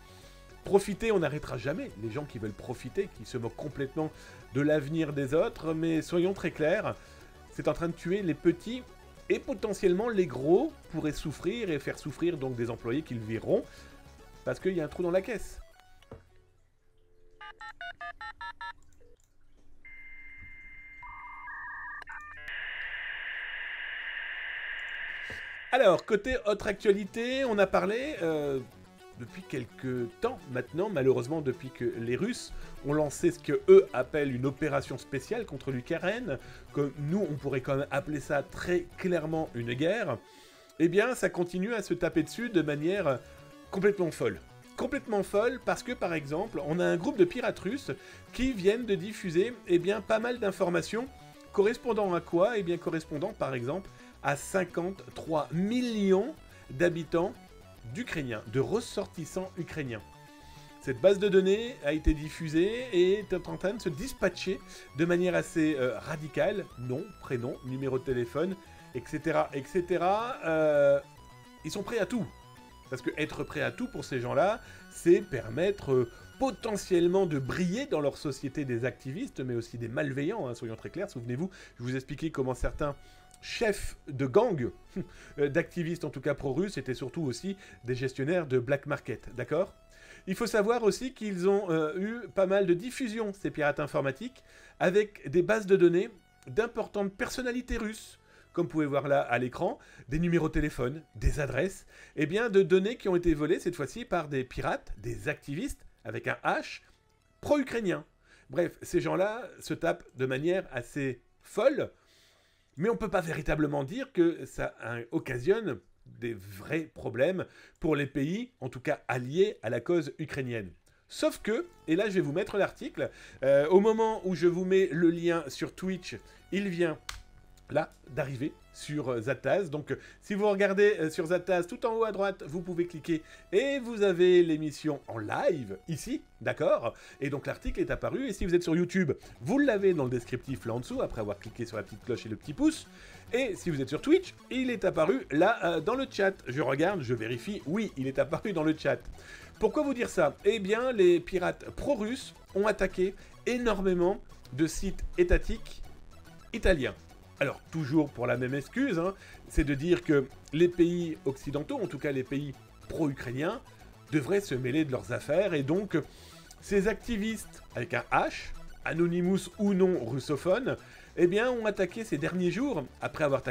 Speaker 1: Profiter, on n'arrêtera jamais. Les gens qui veulent profiter, qui se moquent complètement de l'avenir des autres, mais soyons très clairs, c'est en train de tuer les petits, et potentiellement les gros pourraient souffrir et faire souffrir donc des employés qu'ils vireront, parce qu'il y a un trou dans la caisse. Alors, côté autre actualité, on a parlé depuis quelques temps maintenant, malheureusement depuis que les Russes ont lancé ce qu'eux appellent une opération spéciale contre l'Ukraine, que nous on pourrait quand même appeler ça très clairement une guerre, ça continue à se taper dessus de manière complètement folle. Complètement folle parce que par exemple, on a un groupe de pirates russes qui viennent de diffuser pas mal d'informations correspondant à quoi? Correspondant par exemple à 53 millions d'habitants d'Ukrainiens, de ressortissants ukrainiens. Cette base de données a été diffusée et est en train de se dispatcher de manière assez radicale. Nom, prénom, numéro de téléphone, etc. etc. Ils sont prêts à tout. Parce que être prêt à tout pour ces gens-là, c'est permettre potentiellement de briller dans leur société des activistes, mais aussi des malveillants, hein, soyons très clairs. Souvenez-vous, je vous expliquais comment certains chefs de gang, d'activistes en tout cas pro-russes, étaient surtout aussi des gestionnaires de black market, d'accord ? Il faut savoir aussi qu'ils ont eu pas mal de diffusion, ces pirates informatiques, avec des bases de données d'importantes personnalités russes, comme vous pouvez voir là à l'écran, des numéros de téléphone, des adresses, et bien de données qui ont été volées cette fois-ci par des pirates, des activistes, avec un H, pro-ukrainiens. Bref, ces gens-là se tapent de manière assez folle, mais on ne peut pas véritablement dire que ça occasionne des vrais problèmes pour les pays, en tout cas alliés à la cause ukrainienne. Sauf que, et là je vais vous mettre l'article, au moment où je vous mets le lien sur Twitch, il vient là d'arriver sur Zataz. Donc si vous regardez sur Zataz, tout en haut à droite, vous pouvez cliquer et vous avez l'émission en live ici, d'accord? Et donc l'article est apparu, et si vous êtes sur YouTube, vous l'avez dans le descriptif là en dessous, après avoir cliqué sur la petite cloche et le petit pouce. Et si vous êtes sur Twitch, il est apparu là dans le chat. Je regarde, je vérifie, oui, il est apparu dans le chat. Pourquoi vous dire ça? Eh bien, les pirates pro-russes ont attaqué énormément de sites étatiques italiens. Alors, toujours pour la même excuse, hein, c'est de dire que les pays occidentaux, en tout cas les pays pro-ukrainiens, devraient se mêler de leurs affaires, et donc ces activistes, avec un H, Anonymous ou non russophone, eh bien, ont attaqué ces derniers jours, après avoir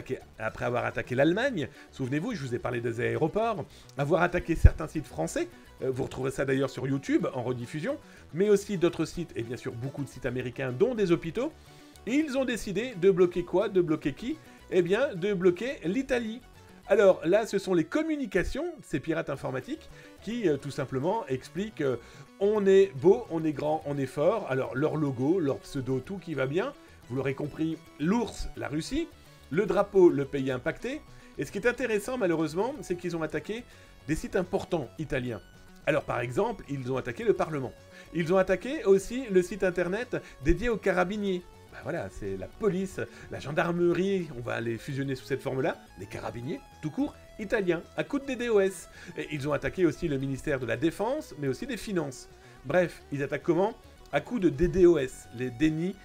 Speaker 1: attaqué l'Allemagne, souvenez-vous, je vous ai parlé des aéroports, avoir attaqué certains sites français, vous retrouverez ça d'ailleurs sur YouTube, en rediffusion, mais aussi d'autres sites, et bien sûr beaucoup de sites américains, dont des hôpitaux. Ils ont décidé de bloquer quoi? De bloquer qui? Eh bien, de bloquer l'Italie. Alors là, ce sont les communications, ces pirates informatiques, qui tout simplement expliquent on est beau, on est grand, on est fort. Alors leur logo, leur pseudo, tout qui va bien. Vous l'aurez compris, l'ours, la Russie. Le drapeau, le pays impacté. Et ce qui est intéressant, malheureusement, c'est qu'ils ont attaqué des sites importants italiens. Alors par exemple, ils ont attaqué le Parlement. Ils ont attaqué aussi le site internet dédié aux carabiniers. Ben voilà, c'est la police, la gendarmerie, on va les fusionner sous cette forme-là, les carabiniers, tout court, italiens, à coup de DDoS. Et ils ont attaqué aussi le ministère de la Défense, mais aussi des Finances. Bref, ils attaquent comment? À coup de DDoS, les dénis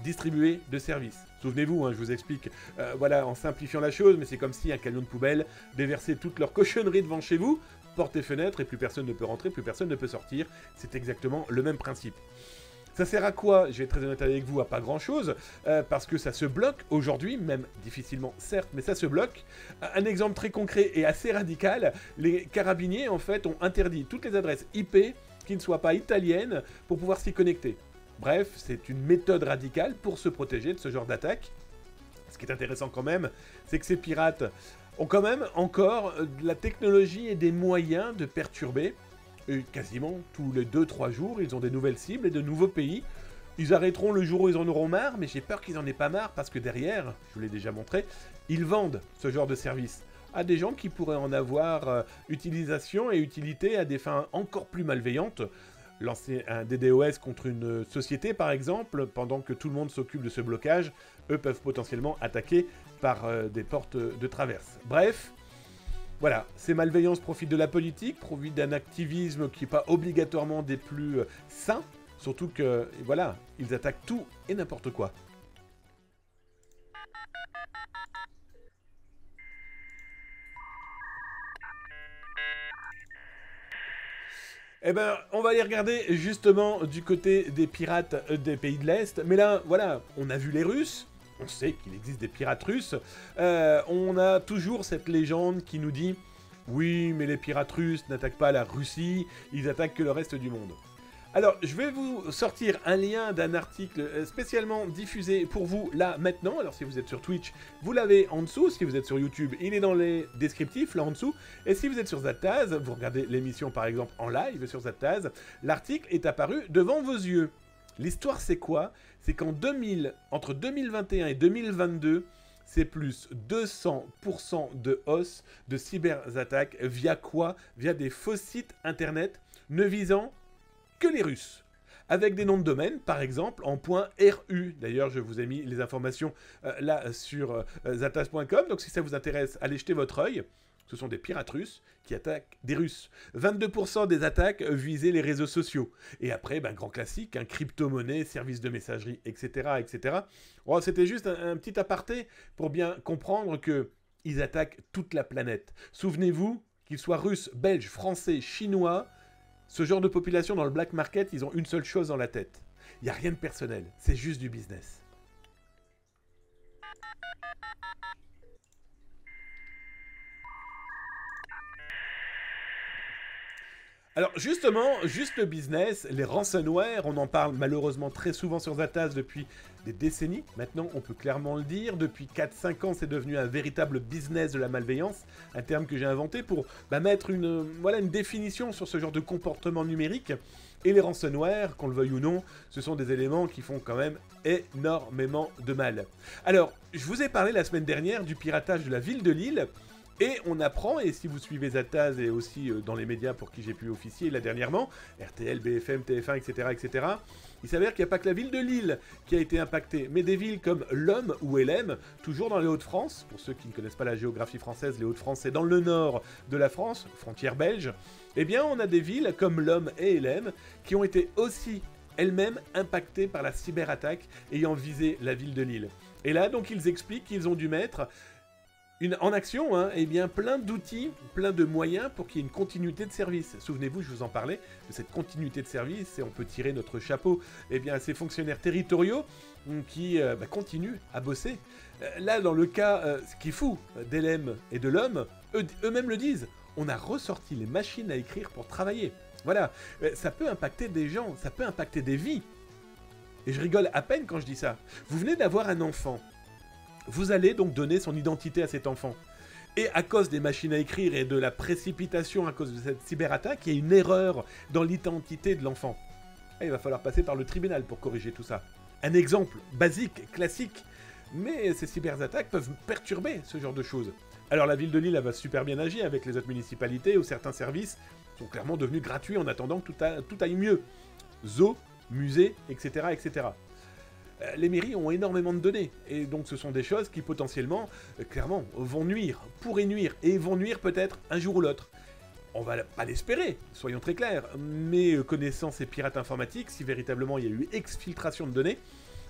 Speaker 1: distribués de services. Souvenez-vous, hein, je vous explique, voilà, en simplifiant la chose, mais c'est comme si un camion de poubelle déversait toute leur cochonnerie devant chez vous, porte et fenêtre, et plus personne ne peut rentrer, plus personne ne peut sortir. C'est exactement le même principe. Ça sert à quoi? Je vais être très honnête avec vous, à pas grand-chose, parce que ça se bloque aujourd'hui, même difficilement certes, mais ça se bloque. Un exemple très concret et assez radical, les carabiniers en fait ont interdit toutes les adresses IP qui ne soient pas italiennes pour pouvoir s'y connecter. Bref, c'est une méthode radicale pour se protéger de ce genre d'attaque. Ce qui est intéressant quand même, c'est que ces pirates ont quand même encore de la technologie et des moyens de perturber. Et quasiment tous les 2-3 jours, ils ont des nouvelles cibles et de nouveaux pays. Ils arrêteront le jour où ils en auront marre, mais j'ai peur qu'ils en aient pas marre, parce que derrière, je vous l'ai déjà montré, ils vendent ce genre de service à des gens qui pourraient en avoir utilisation et utilité à des fins encore plus malveillantes. Lancer un DDoS contre une société, par exemple, pendant que tout le monde s'occupe de ce blocage, eux peuvent potentiellement attaquer par des portes de traverse. Bref. Voilà, ces malveillances profitent de la politique, profitent d'un activisme qui n'est pas obligatoirement des plus sains, surtout que, voilà, ils attaquent tout et n'importe quoi. Eh ben, on va aller regarder justement du côté des pirates des pays de l'Est, mais là, voilà, on a vu les Russes. On sait qu'il existe des pirates russes. On a toujours cette légende qui nous dit « Oui, mais les pirates russes n'attaquent pas la Russie, ils attaquent que le reste du monde. » Alors, je vais vous sortir un lien d'un article spécialement diffusé pour vous, là, maintenant. Alors, si vous êtes sur Twitch, vous l'avez en dessous. Si vous êtes sur YouTube, il est dans les descriptifs, là en dessous. Et si vous êtes sur Zataz, vous regardez l'émission, par exemple, en live sur Zataz, l'article est apparu devant vos yeux. L'histoire, c'est quoi? C'est qu'en entre 2021 et 2022, c'est plus 200% de hausse de cyberattaques. Via quoi? Via des faux sites internet ne visant que les Russes. Avec des noms de domaine, par exemple, en .ru. D'ailleurs, je vous ai mis les informations là sur zatas.com. Donc, si ça vous intéresse, allez jeter votre œil. Ce sont des pirates russes qui attaquent des Russes. 22% des attaques visaient les réseaux sociaux. Et après, grand classique, crypto-monnaie, services de messagerie, etc. etc. Oh, c'était juste un petit aparté pour bien comprendre qu'ils attaquent toute la planète. Souvenez-vous, qu'ils soient russes, belges, français, chinois, ce genre de population dans le black market, ils ont une seule chose dans la tête. Il n'y a rien de personnel, c'est juste du business. Alors justement, juste le business, les ransomware, on en parle malheureusement très souvent sur Zatas depuis des décennies. Maintenant, on peut clairement le dire, depuis 4-5 ans, c'est devenu un véritable business de la malveillance, un terme que j'ai inventé pour mettre une définition sur ce genre de comportement numérique. Et les ransomware, qu'on le veuille ou non, ce sont des éléments qui font quand même énormément de mal. Alors, je vous ai parlé la semaine dernière du piratage de la ville de Lille. Et on apprend, et si vous suivez Zatas et aussi dans les médias pour qui j'ai pu officier là dernièrement, RTL, BFM, TF1, etc., etc., il s'avère qu'il n'y a pas que la ville de Lille qui a été impactée, mais des villes comme Lomme ou Hélène, toujours dans les Hauts-de-France. Pour ceux qui ne connaissent pas la géographie française, les Hauts-de-France, c'est dans le nord de la France, frontière belge. Eh bien, on a des villes comme Lomme et Hélène qui ont été aussi elles-mêmes impactées par la cyberattaque ayant visé la ville de Lille. Et là, donc, ils expliquent qu'ils ont dû mettre en action, plein d'outils, plein de moyens pour qu'il y ait une continuité de service. Souvenez-vous, je vous en parlais de cette continuité de service et on peut tirer notre chapeau à ces fonctionnaires territoriaux qui continuent à bosser. Là, dans le cas, ce qui est fou d'Hélène et de l'homme, eux-mêmes le disent, on a ressorti les machines à écrire pour travailler. Voilà, ça peut impacter des gens, ça peut impacter des vies. Et je rigole à peine quand je dis ça. Vous venez d'avoir un enfant. Vous allez donc donner son identité à cet enfant. Et à cause des machines à écrire et de la précipitation à cause de cette cyberattaque, il y a une erreur dans l'identité de l'enfant. Et il va falloir passer par le tribunal pour corriger tout ça. Un exemple basique, classique, mais ces cyberattaques peuvent perturber ce genre de choses. Alors la ville de Lille, elle va super bien agir avec les autres municipalités où certains services sont clairement devenus gratuits en attendant que tout aille mieux. Zoos, musées, etc., etc. Les mairies ont énormément de données, et donc ce sont des choses qui potentiellement, clairement, vont nuire, pourraient nuire, et vont nuire peut-être un jour ou l'autre. On va pas l'espérer, soyons très clairs, mais connaissant ces pirates informatiques, si véritablement il y a eu exfiltration de données,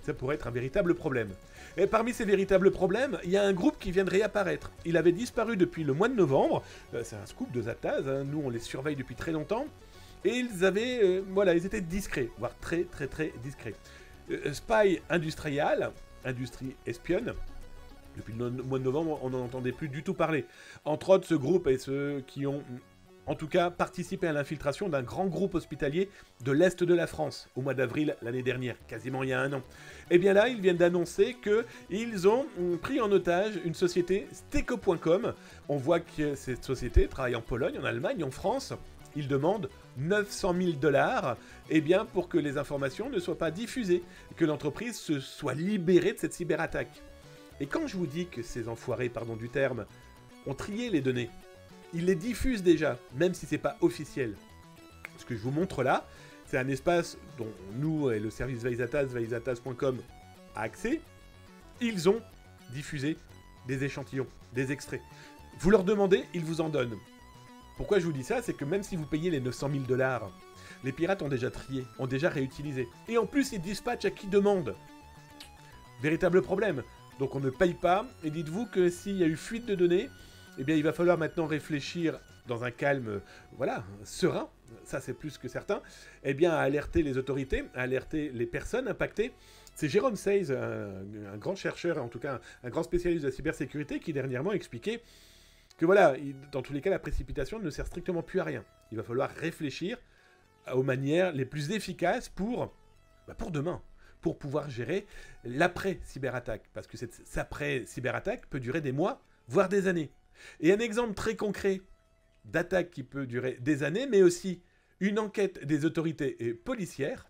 Speaker 1: ça pourrait être un véritable problème. Et parmi ces véritables problèmes, il y a un groupe qui vient de réapparaître. Il avait disparu depuis le mois de novembre, c'est un scoop de Zatas, nous on les surveille depuis très longtemps, et ils avaient, ils étaient discrets, voire très très très discrets. Spy Industrial, industrie espionne, depuis le mois de novembre, on n'en entendait plus du tout parler. Entre autres, ce groupe et ceux qui ont, en tout cas, participé à l'infiltration d'un grand groupe hospitalier de l'Est de la France, au mois d'avril l'année dernière, quasiment il y a un an. Et bien là, ils viennent d'annoncer qu'ils ont pris en otage une société, Steco.com. On voit que cette société travaille en Pologne, en Allemagne, en France. Ils demandent 900 000 $, pour que les informations ne soient pas diffusées, que l'entreprise se soit libérée de cette cyberattaque. Et quand je vous dis que ces enfoirés, pardon du terme, ont trié les données, ils les diffusent déjà, même si c'est pas officiel. Ce que je vous montre là, c'est un espace dont nous et le service Zatas, zatas.com a accès. Ils ont diffusé des échantillons, des extraits. Vous leur demandez, ils vous en donnent. Pourquoi je vous dis ça? C'est que même si vous payez les 900 000 $, les pirates ont déjà trié, ont déjà réutilisé. Et en plus, ils dispatchent à qui demande. Véritable problème. Donc on ne paye pas, et dites-vous que s'il y a eu fuite de données, il va falloir maintenant réfléchir dans un calme, serein, ça c'est plus que certain, à alerter les autorités, à alerter les personnes impactées. C'est Jérôme Seyss, un grand chercheur, en tout cas un grand spécialiste de la cybersécurité, qui dernièrement expliquait que dans tous les cas, la précipitation ne sert strictement plus à rien. Il va falloir réfléchir aux manières les plus efficaces pour demain, pour pouvoir gérer l'après-cyberattaque. Parce que cette après-cyberattaque peut durer des mois, voire des années. Et un exemple très concret d'attaque qui peut durer des années, mais aussi une enquête des autorités policières,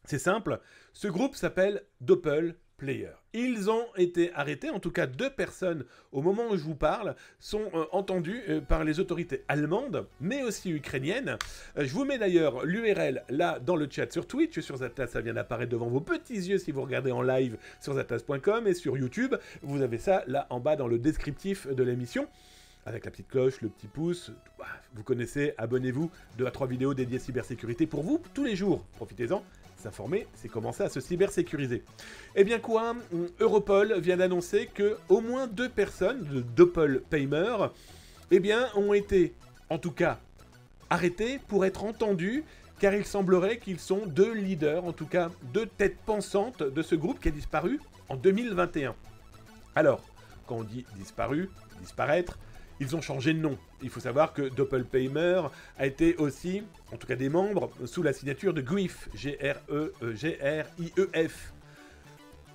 Speaker 1: c'est simple, ce groupe s'appelle Doppel Player. Ils ont été arrêtés, en tout cas 2 personnes au moment où je vous parle sont entendues par les autorités allemandes, mais aussi ukrainiennes. Je vous mets d'ailleurs l'URL là dans le chat sur Twitch, sur Zatas, ça vient d'apparaître devant vos petits yeux si vous regardez en live sur zatas.com, et sur YouTube, vous avez ça là en bas dans le descriptif de l'émission. Avec la petite cloche, le petit pouce, vous connaissez, abonnez-vous, 2 à 3 vidéos dédiées cybersécurité pour vous tous les jours. Profitez-en, s'informer, c'est commencer à se cybersécuriser. Eh bien quoi, Europol vient d'annoncer que au moins 2 personnes de Doppelpaymer, eh bien, ont été, en tout cas, arrêtées pour être entendues, car il semblerait qu'ils sont 2 leaders, en tout cas 2 têtes pensantes de ce groupe qui a disparu en 2021. Alors, quand on dit disparu, disparaître, ils ont changé de nom. Il faut savoir que Doppelpaymer a été aussi, en tout cas des membres, sous la signature de Grief, G-R-I-E-F.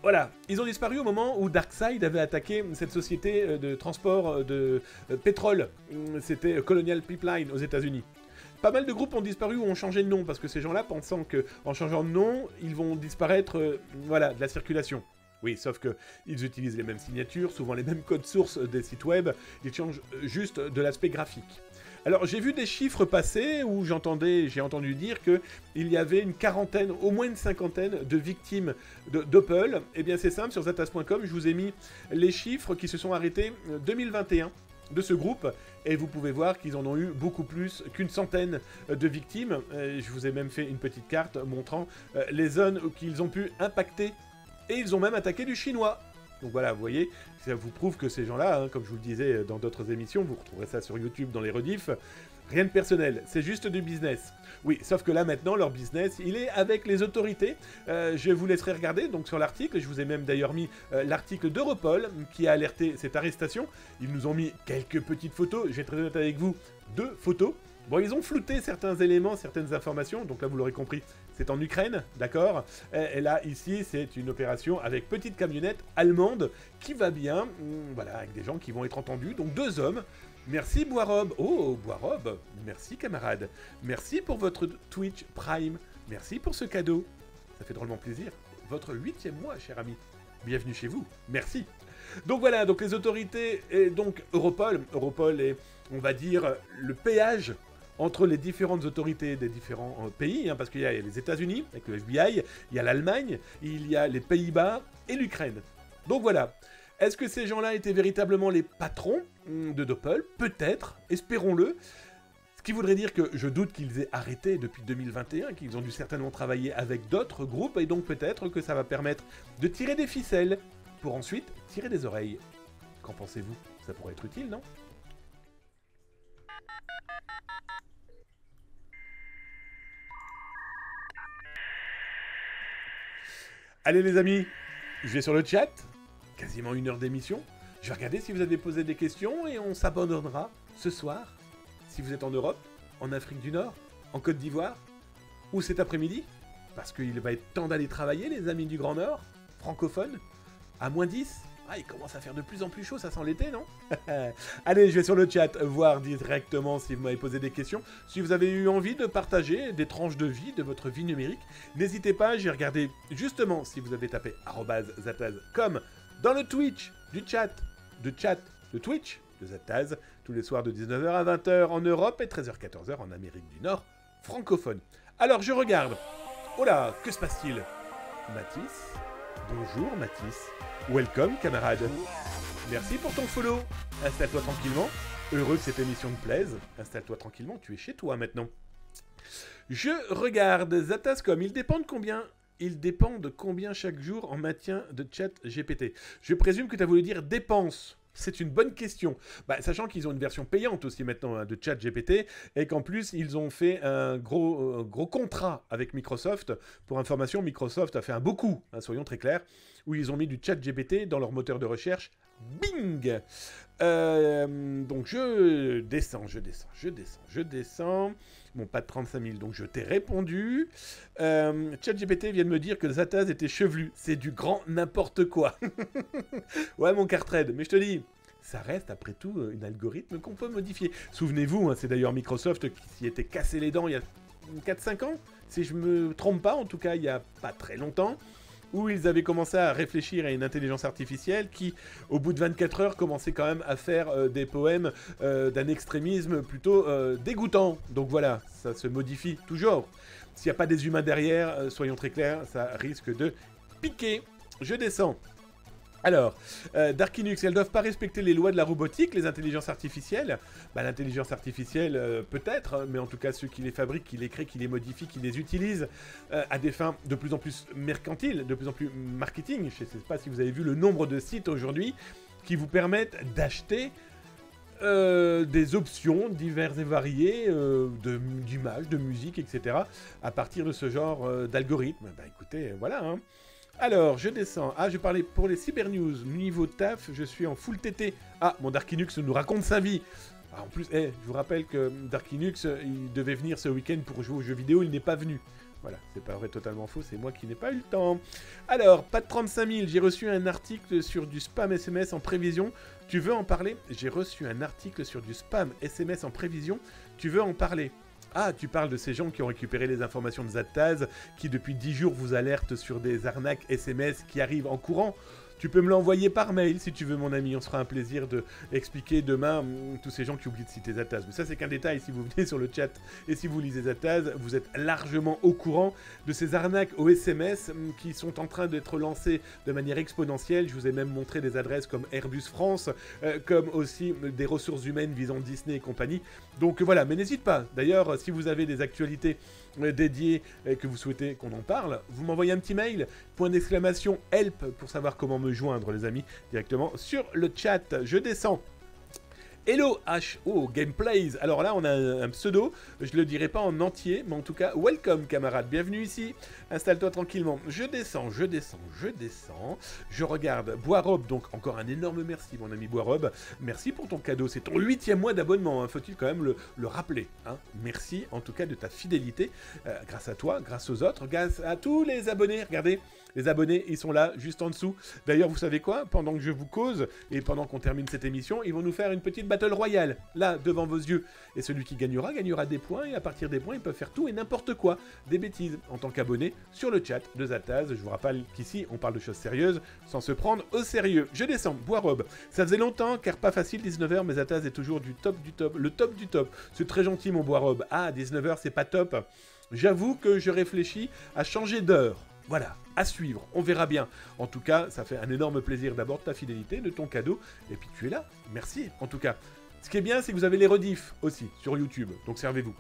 Speaker 1: Voilà, ils ont disparu au moment où DarkSide avait attaqué cette société de transport de pétrole. C'était Colonial Pipeline aux États-Unis. Pas mal de groupes ont disparu ou ont changé de nom, parce que ces gens-là, pensant qu'en changeant de nom, ils vont disparaître voilà, de la circulation. Oui, sauf qu'ils utilisent les mêmes signatures, souvent les mêmes codes sources des sites web, ils changent juste de l'aspect graphique. Alors, j'ai vu des chiffres passer où j'ai entendu dire qu'il y avait une quarantaine, au moins une cinquantaine de victimes de Doppel. Eh bien, c'est simple, sur zatas.com, je vous ai mis les chiffres qui se sont arrêtés 2021 de ce groupe, et vous pouvez voir qu'ils en ont eu beaucoup plus qu'une centaine de victimes. Je vous ai même fait une petite carte montrant les zones qu'ils ont pu impacter. Et ils ont même attaqué du chinois. Donc voilà, vous voyez, ça vous prouve que ces gens-là, comme je vous le disais dans d'autres émissions, vous retrouverez ça sur YouTube dans les rediffs, rien de personnel, c'est juste du business. Oui, sauf que là maintenant, leur business, il est avec les autorités. Je vous laisserai regarder donc sur l'article, je vous ai même d'ailleurs mis l'article d'Europol qui a alerté cette arrestation. Ils nous ont mis quelques petites photos, je vais être très honnête avec vous, 2 photos. Bon, ils ont flouté certains éléments, certaines informations, donc là vous l'aurez compris, c'est en Ukraine, d'accord. Et là, ici, c'est une opération avec petite camionnette allemande qui va bien, voilà, avec des gens qui vont être entendus, donc 2 hommes. Merci Boirob, oh Boirob, merci camarade, merci pour votre Twitch Prime, merci pour ce cadeau, ça fait drôlement plaisir, votre 8e mois, cher ami, bienvenue chez vous, merci. Donc voilà, donc les autorités, et donc Europol est, on va dire, le péage entre les différentes autorités des différents pays, parce qu'il y a les États-Unis, avec le FBI, il y a l'Allemagne, il y a les Pays-Bas et l'Ukraine. Donc voilà. Est-ce que ces gens-là étaient véritablement les patrons de Doppel? Peut-être, espérons-le. Ce qui voudrait dire que je doute qu'ils aient arrêté depuis 2021, qu'ils ont dû certainement travailler avec d'autres groupes, et donc peut-être que ça va permettre de tirer des ficelles, pour ensuite tirer des oreilles. Qu'en pensez-vous? Ça pourrait être utile, non? Allez les amis, je vais sur le chat, quasiment 1 heure d'émission. Je vais regarder si vous avez posé des questions et on s'abandonnera ce soir, si vous êtes en Europe, en Afrique du Nord, en Côte d'Ivoire, ou cet après-midi, parce qu'il va être temps d'aller travailler les amis du Grand Nord, francophones, à -10. Ah, il commence à faire de plus en plus chaud, ça sent l'été, non? Allez, je vais sur le chat voir directement si vous m'avez posé des questions. Si vous avez eu envie de partager des tranches de vie, de votre vie numérique, n'hésitez pas, j'ai regardé justement si vous avez tapé @zataz comme dans le Twitch du chat de Twitch de Zataz, tous les soirs de 19h à 20h en Europe et 13h-14h en Amérique du Nord, francophone. Alors, je regarde. Oh là, que se passe-t-il? Mathis. Bonjour Mathis. Welcome camarade. Merci pour ton follow. Installe-toi tranquillement. Heureux que cette émission te plaise. Installe-toi tranquillement, tu es chez toi maintenant. Je regarde Zatascom. Ils dépendent combien chaque jour en maintien de chat GPT? Je présume que tu as voulu dire dépenses. C'est une bonne question. Sachant qu'ils ont une version payante aussi maintenant de ChatGPT et qu'en plus ils ont fait un gros contrat avec Microsoft. Pour information, Microsoft a fait un beau coup, soyons très clairs, où ils ont mis du ChatGPT dans leur moteur de recherche. Bing! Donc je descends. Bon, pas de 35 000, donc je t'ai répondu. ChatGPT vient de me dire que Zataz était chevelu. C'est du grand n'importe quoi. Ouais, mon Cartred, mais je te dis, ça reste après tout un algorithme qu'on peut modifier. Souvenez-vous, c'est d'ailleurs Microsoft qui s'y était cassé les dents il y a 4-5 ans, si je me trompe pas, en tout cas il y a pas très longtemps, où ils avaient commencé à réfléchir à une intelligence artificielle qui, au bout de 24 heures, commençait quand même à faire des poèmes d'un extrémisme plutôt dégoûtant. Donc voilà, ça se modifie toujours. S'il n'y a pas des humains derrière, soyons très clairs, ça risque de piquer. Je descends. Alors, Darkinux, elles doivent pas respecter les lois de la robotique, les intelligences artificielles. Bah, l'intelligence artificielle, peut-être, mais en tout cas ceux qui les fabriquent, qui les créent, qui les modifient, qui les utilisent à des fins de plus en plus mercantiles, de plus en plus marketing. Je ne sais pas si vous avez vu le nombre de sites aujourd'hui qui vous permettent d'acheter des options diverses et variées d'images, de musique, etc. à partir de ce genre d'algorithme. Bah écoutez, voilà, hein. Alors, je descends. Ah, je parlais pour les Cyber News. Niveau taf, je suis en full TT. Ah, mon Darkinux nous raconte sa vie. Ah, en plus, je vous rappelle que Darkinux, il devait venir ce week-end pour jouer aux jeux vidéo, il n'est pas venu. Voilà, c'est pas vrai, totalement faux, c'est moi qui n'ai pas eu le temps. Alors, pas de 35 000, j'ai reçu un article sur du spam SMS en prévision. Tu veux en parler? J'ai reçu un article sur du spam SMS en prévision. Tu veux en parler? Ah, tu parles de ces gens qui ont récupéré les informations de Zataz, qui depuis 10 jours vous alertent sur des arnaques SMS qui arrivent en courant. Tu peux me l'envoyer par mail si tu veux, mon ami. On se fera un plaisir de expliquer demain tous ces gens qui oublient de citer Zataz. Mais ça, c'est qu'un détail. Si vous venez sur le chat et si vous lisez Zataz, vous êtes largement au courant de ces arnaques au SMS qui sont en train d'être lancées de manière exponentielle. Je vous ai même montré des adresses comme Airbus France, comme aussi des ressources humaines visant Disney et compagnie. Donc voilà, mais n'hésite pas. D'ailleurs, si vous avez des actualités dédiées et que vous souhaitez qu'on en parle, vous m'envoyez un petit mail, ! help pour savoir comment me joindre, les amis, directement sur le chat. Je descends. Hello HO Gameplays. Alors là, on a un pseudo. Je le dirai pas en entier, mais en tout cas, welcome camarade. Bienvenue ici. Installe-toi tranquillement. Je descends, je descends, je descends. Je regarde Boirob. Donc encore un énorme merci, mon ami Boirob. Merci pour ton cadeau. C'est ton 8e mois d'abonnement. Hein. Faut-il quand même le rappeler. Hein. Merci en tout cas de ta fidélité. Grâce à toi, grâce aux autres, grâce à tous les abonnés. Regardez. Les abonnés, ils sont là, juste en dessous. D'ailleurs, vous savez quoi? Pendant que je vous cause, et pendant qu'on termine cette émission, ils vont nous faire une petite battle royale, là, devant vos yeux. Et celui qui gagnera, gagnera des points, et à partir des points, ils peuvent faire tout et n'importe quoi. Des bêtises, en tant qu'abonné, sur le chat de Zataz. Je vous rappelle qu'ici, on parle de choses sérieuses, sans se prendre au sérieux. Je descends, Boirob. Ça faisait longtemps, car pas facile, 19h, mais Zataz est toujours du top du top. Le top du top. C'est très gentil, mon Boirob. Ah, 19h, c'est pas top. J'avoue que je réfléchis à changer d'heure. Voilà, à suivre, on verra bien. En tout cas, ça fait un énorme plaisir d'abord de ta fidélité, de ton cadeau, et puis tu es là, merci en tout cas. Ce qui est bien, c'est que vous avez les rediffs aussi sur YouTube, donc servez-vous.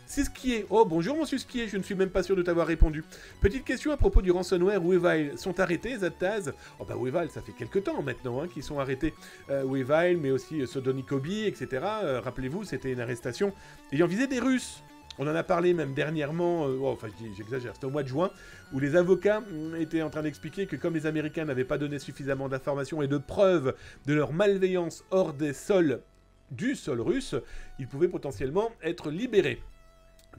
Speaker 1: Siskier, oh bonjour mon Siskier, je ne suis même pas sûr de t'avoir répondu. Petite question à propos du ransomware, Weavile sont arrêtés, Zataz? Oh bah Weavile, ça fait quelques temps maintenant qu'ils sont arrêtés. Weavile, mais aussi Sodonikobi, etc. Rappelez-vous, c'était une arrestation ayant visé des Russes. On en a parlé même dernièrement, enfin j'exagère, c'était au mois de juin, où les avocats étaient en train d'expliquer que comme les Américains n'avaient pas donné suffisamment d'informations et de preuves de leur malveillance hors des sols, du sol russe, ils pouvaient potentiellement être libérés.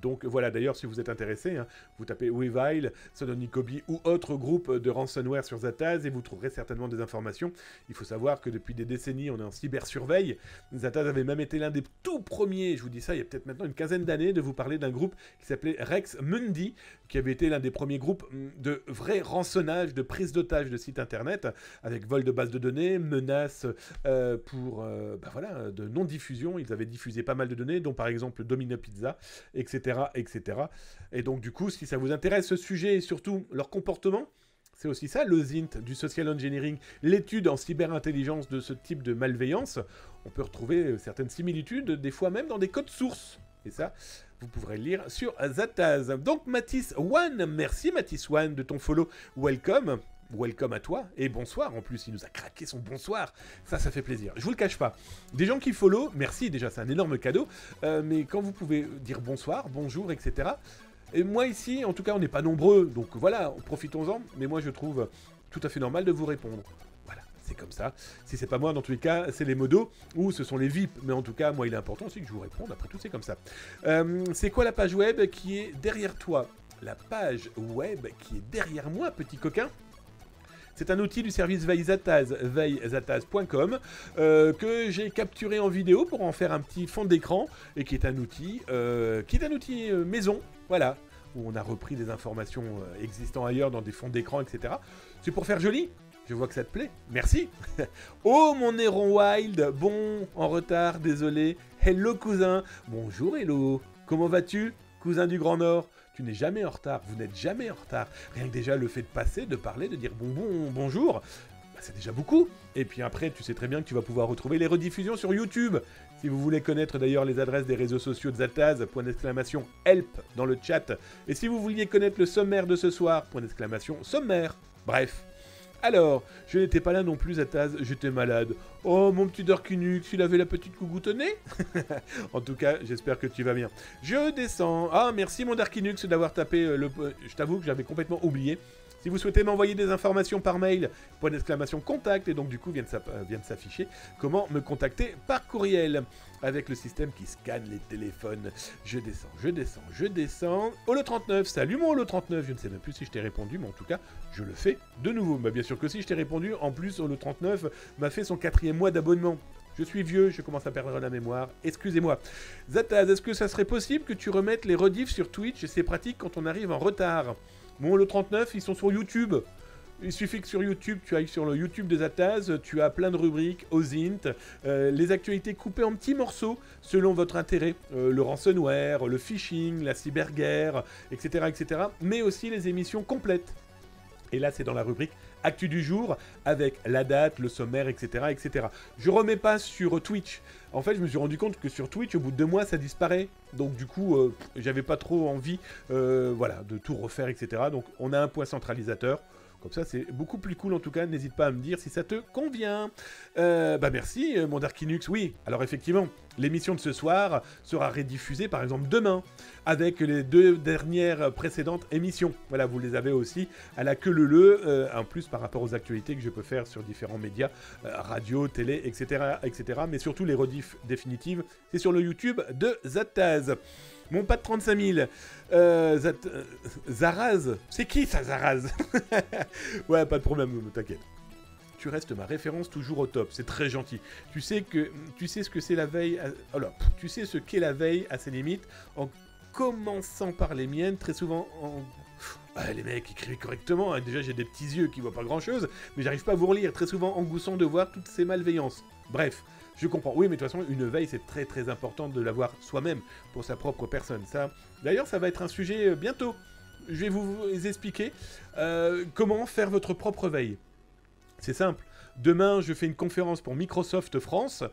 Speaker 1: Donc voilà, d'ailleurs, si vous êtes intéressé, hein, vous tapez Weavile, Sodonikobi ou autre groupe de ransomware sur Zataz et vous trouverez certainement des informations. Il faut savoir que depuis des décennies, on est en cybersurveille. Zataz avait même été l'un des tout premiers, je vous dis ça, il y a peut-être maintenant une quinzaine d'années, de vous parler d'un groupe qui s'appelait Rex Mundi, qui avait été l'un des premiers groupes de vrai rançonnage, de prise d'otages de sites internet, avec vol de bases de données, menaces pour de non-diffusion. Ils avaient diffusé pas mal de données, dont par exemple Domino Pizza, etc. etc. Et donc du coup, si ça vous intéresse ce sujet et surtout leur comportement, c'est aussi ça le ZINT du social engineering, l'étude en cyberintelligence de ce type de malveillance. On peut retrouver certaines similitudes, des fois même dans des codes sources. Et ça, vous pourrez le lire sur Zataz. Donc Mathis One, merci Mathis One de ton follow, welcome. Welcome à toi, et bonsoir en plus, il nous a craqué son bonsoir, ça fait plaisir, je vous le cache pas. Des gens qui follow, merci déjà, c'est un énorme cadeau, mais quand vous pouvez dire bonsoir, bonjour, etc. Et moi ici, en tout cas, on n'est pas nombreux, donc voilà, profitons-en, mais moi je trouve tout à fait normal de vous répondre. Voilà, c'est comme ça. Si c'est pas moi, dans tous les cas, c'est les modos, ou ce sont les VIP, mais en tout cas, moi il est important aussi que je vous réponde, après tout c'est comme ça. C'est quoi la page web qui est derrière toi? La page web qui est derrière moi, petit coquin? C'est un outil du service Veillezataz, veillezataz.com, que j'ai capturé en vidéo pour en faire un petit fond d'écran, et qui est un outil, maison, voilà. où on a repris des informations existant ailleurs dans des fonds d'écran, etc. C'est pour faire joli. Je vois que ça te plaît. Merci. Oh, mon Néron Wild. Bon, en retard, désolé. Hello, cousin. Bonjour, hello. Comment vas-tu, cousin du Grand Nord? Tu n'es jamais en retard. Vous n'êtes jamais en retard. Rien que déjà le fait de passer, de parler, de dire bonjour, bah, c'est déjà beaucoup. Et puis après, tu sais très bien que tu vas pouvoir retrouver les rediffusions sur YouTube. Si vous voulez connaître d'ailleurs les adresses des réseaux sociaux de Zataz, point d'exclamation, help dans le chat. Et si vous vouliez connaître le sommaire de ce soir, point d'exclamation, sommaire. Bref. Alors, je n'étais pas là non plus, Zataz, j'étais malade. Oh, mon petit Darkinux, il avait la petite cougoutonnée. En tout cas, j'espère que tu vas bien. Je descends. Ah, merci mon Darkinux d'avoir tapé le... Je t'avoue que j'avais complètement oublié. Si vous souhaitez m'envoyer des informations par mail, point d'exclamation contact, et donc du coup vient de s'afficher comment me contacter par courriel, avec le système qui scanne les téléphones. Je descends. Holo 39, salut mon Holo 39, je ne sais même plus si je t'ai répondu, mais en tout cas, je le fais de nouveau. Bah, bien sûr que si je t'ai répondu, en plus Holo 39 m'a fait son 4e mois d'abonnement. Je suis vieux, je commence à perdre la mémoire, excusez-moi. Zataz, est-ce que ça serait possible que tu remettes les rediffs sur Twitch? C'est pratique quand on arrive en retard. Bon, le 39, ils sont sur YouTube. Il suffit que sur YouTube, tu ailles sur le YouTube de Zataz, tu as plein de rubriques, OSINT, les actualités coupées en petits morceaux selon votre intérêt. Le ransomware, le phishing, la cyberguerre, etc., etc. Mais aussi les émissions complètes. Et là, c'est dans la rubrique Actu du jour, avec la date, le sommaire, etc., etc. Je remets pas sur Twitch. En fait, je me suis rendu compte que sur Twitch, au bout de 2 mois, ça disparaît. Donc du coup, j'avais pas trop envie voilà, de tout refaire, etc. Donc on a un point centralisateur. Comme ça, c'est beaucoup plus cool en tout cas. N'hésite pas à me dire si ça te convient. Bah merci, mon Darkinux. Oui, alors effectivement, l'émission de ce soir sera rediffusée par exemple demain avec les 2 dernières précédentes émissions. Voilà, vous les avez aussi à la queue leu en plus par rapport aux actualités que je peux faire sur différents médias, radio, télé, etc., etc. Mais surtout les rediffs définitives, c'est sur le YouTube de Zataz. Mon pas de 35 000. Zaraz. C'est qui ça, Zaraz? Ouais, pas de problème, t'inquiète. Tu restes ma référence toujours au top. C'est très gentil. Tu sais ce que c'est la veille... Alors, tu sais ce qu'est la veille à ses limites en commençant par les miennes, très souvent en... Ah, les mecs écrivent correctement. Hein. Déjà, j'ai des petits yeux qui voient pas grand-chose, mais j'arrive pas à vous relire. Très souvent angoissant de voir toutes ces malveillances. Bref. Je comprends. Oui, mais de toute façon, une veille, c'est très très important de l'avoir soi-même, pour sa propre personne. Ça, d'ailleurs, ça va être un sujet bientôt. Je vais vous expliquer comment faire votre propre veille. C'est simple. Demain, je fais une conférence pour Microsoft France,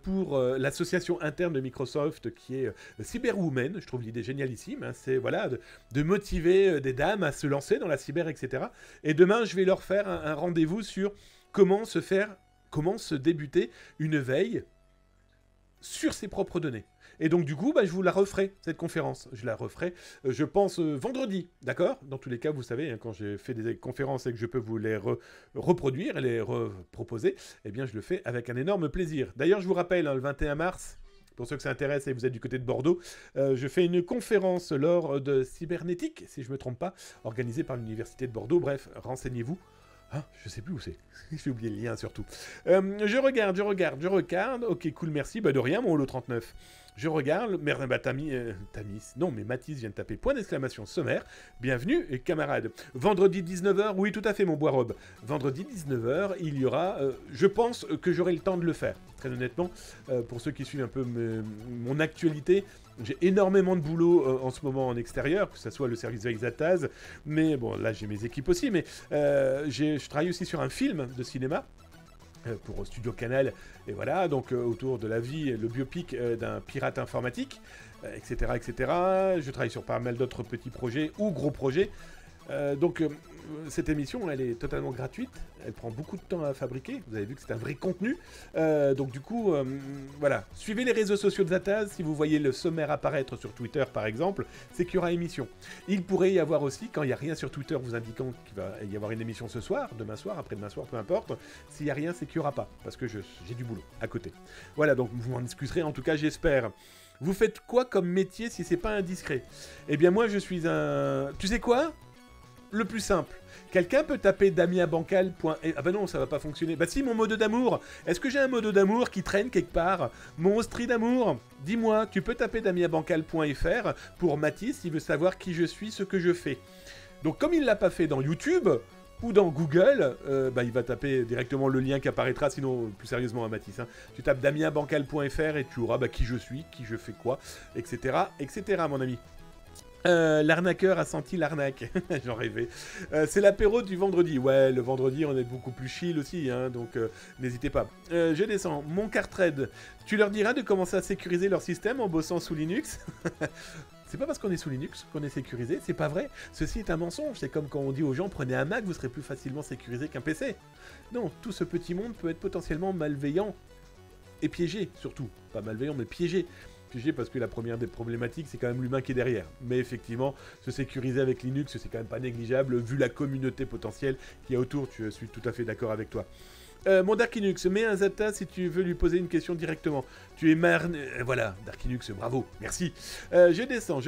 Speaker 1: pour l'association interne de Microsoft qui est Cyberwoman. Je trouve l'idée génialissime. Hein. C'est voilà, de motiver des dames à se lancer dans la cyber, etc. Et demain, je vais leur faire un rendez-vous sur comment se débuter une veille sur ses propres données. Et donc du coup, bah, je vous la referai, cette conférence. Je la referai, je pense, vendredi, d'accord? Dans tous les cas, vous savez, hein, quand j'ai fait des conférences et que je peux vous les reproduire et les reproposer, eh bien je le fais avec un énorme plaisir. D'ailleurs, je vous rappelle, hein, le 21 mars, pour ceux que ça intéresse et vous êtes du côté de Bordeaux, je fais une conférence lors de cybernétique, si je ne me trompe pas, organisée par l'Université de Bordeaux. Bref, renseignez-vous. Ah, je sais plus où c'est. J'ai oublié le lien surtout. Je regarde. Ok, cool, merci. Bah de rien, mon Holo 39. Je regarde. Merde, bah Tamis. Non, mais Mathis vient de taper point d'exclamation sommaire. Bienvenue, camarades. Vendredi 19h, oui, tout à fait, mon Bois-Robe. Vendredi 19h, il y aura... je pense que j'aurai le temps de le faire. Très honnêtement, pour ceux qui suivent un peu mon actualité, j'ai énormément de boulot en ce moment en extérieur, que ce soit le service veille Zataz, mais bon, là j'ai mes équipes aussi, mais je travaille aussi sur un film de cinéma pour Studio Canal, et voilà, donc autour de la vie, le biopic d'un pirate informatique, etc., etc. Je travaille sur pas mal d'autres petits projets ou gros projets. Donc cette émission, elle est totalement gratuite, elle prend beaucoup de temps à fabriquer, vous avez vu que c'est un vrai contenu, donc du coup, voilà, suivez les réseaux sociaux de Zataz, si vous voyez le sommaire apparaître sur Twitter par exemple, c'est qu'il y aura émission. Il pourrait y avoir aussi, quand il n'y a rien sur Twitter vous indiquant qu'il va y avoir une émission ce soir, demain soir, après-demain soir, peu importe, s'il n'y a rien, c'est qu'il n'y aura pas, parce que j'ai du boulot à côté. Voilà, donc vous m'en excuserez, en tout cas j'espère. Vous faites quoi comme métier si c'est pas indiscret? Eh bien moi je suis un... Tu sais quoi? le plus simple. Quelqu'un peut taper damiabancal.fr. Ah bah non, ça va pas fonctionner. Bah si, mon mode d'amour. Est-ce que j'ai un mode d'amour qui traîne quelque part? Mon ostri d'amour? Dis-moi, tu peux taper damiabancal.fr pour Mathis, il veut savoir qui je suis, ce que je fais. Donc comme il l'a pas fait dans YouTube ou dans Google, bah il va taper directement le lien qui apparaîtra, sinon plus sérieusement à Mathis. Hein. Tu tapes damiabancal.fr et tu auras bah, qui je suis, qui je fais quoi, etc. etc. mon ami. L'arnaqueur a senti l'arnaque. J'en rêvais. C'est l'apéro du vendredi. Ouais, le vendredi, on est beaucoup plus chill aussi, hein, donc n'hésitez pas. Je descends. Mon Cartred, tu leur diras de commencer à sécuriser leur système en bossant sous Linux. C'est pas parce qu'on est sous Linux qu'on est sécurisé, c'est pas vrai. Ceci est un mensonge. C'est comme quand on dit aux gens, prenez un Mac, vous serez plus facilement sécurisé qu'un PC. Non, tout ce petit monde peut être potentiellement malveillant et piégé, surtout. Pas malveillant, mais piégé. Piégé parce que la première des problématiques, c'est quand même l'humain qui est derrière. Mais effectivement, se sécuriser avec Linux, c'est quand même pas négligeable, vu la communauté potentielle qu'il y a autour. Je suis tout à fait d'accord avec toi. Mon Darkinux, mets un Zata si tu veux lui poser une question directement. Tu es voilà, Darkinux, bravo, merci. Je descends.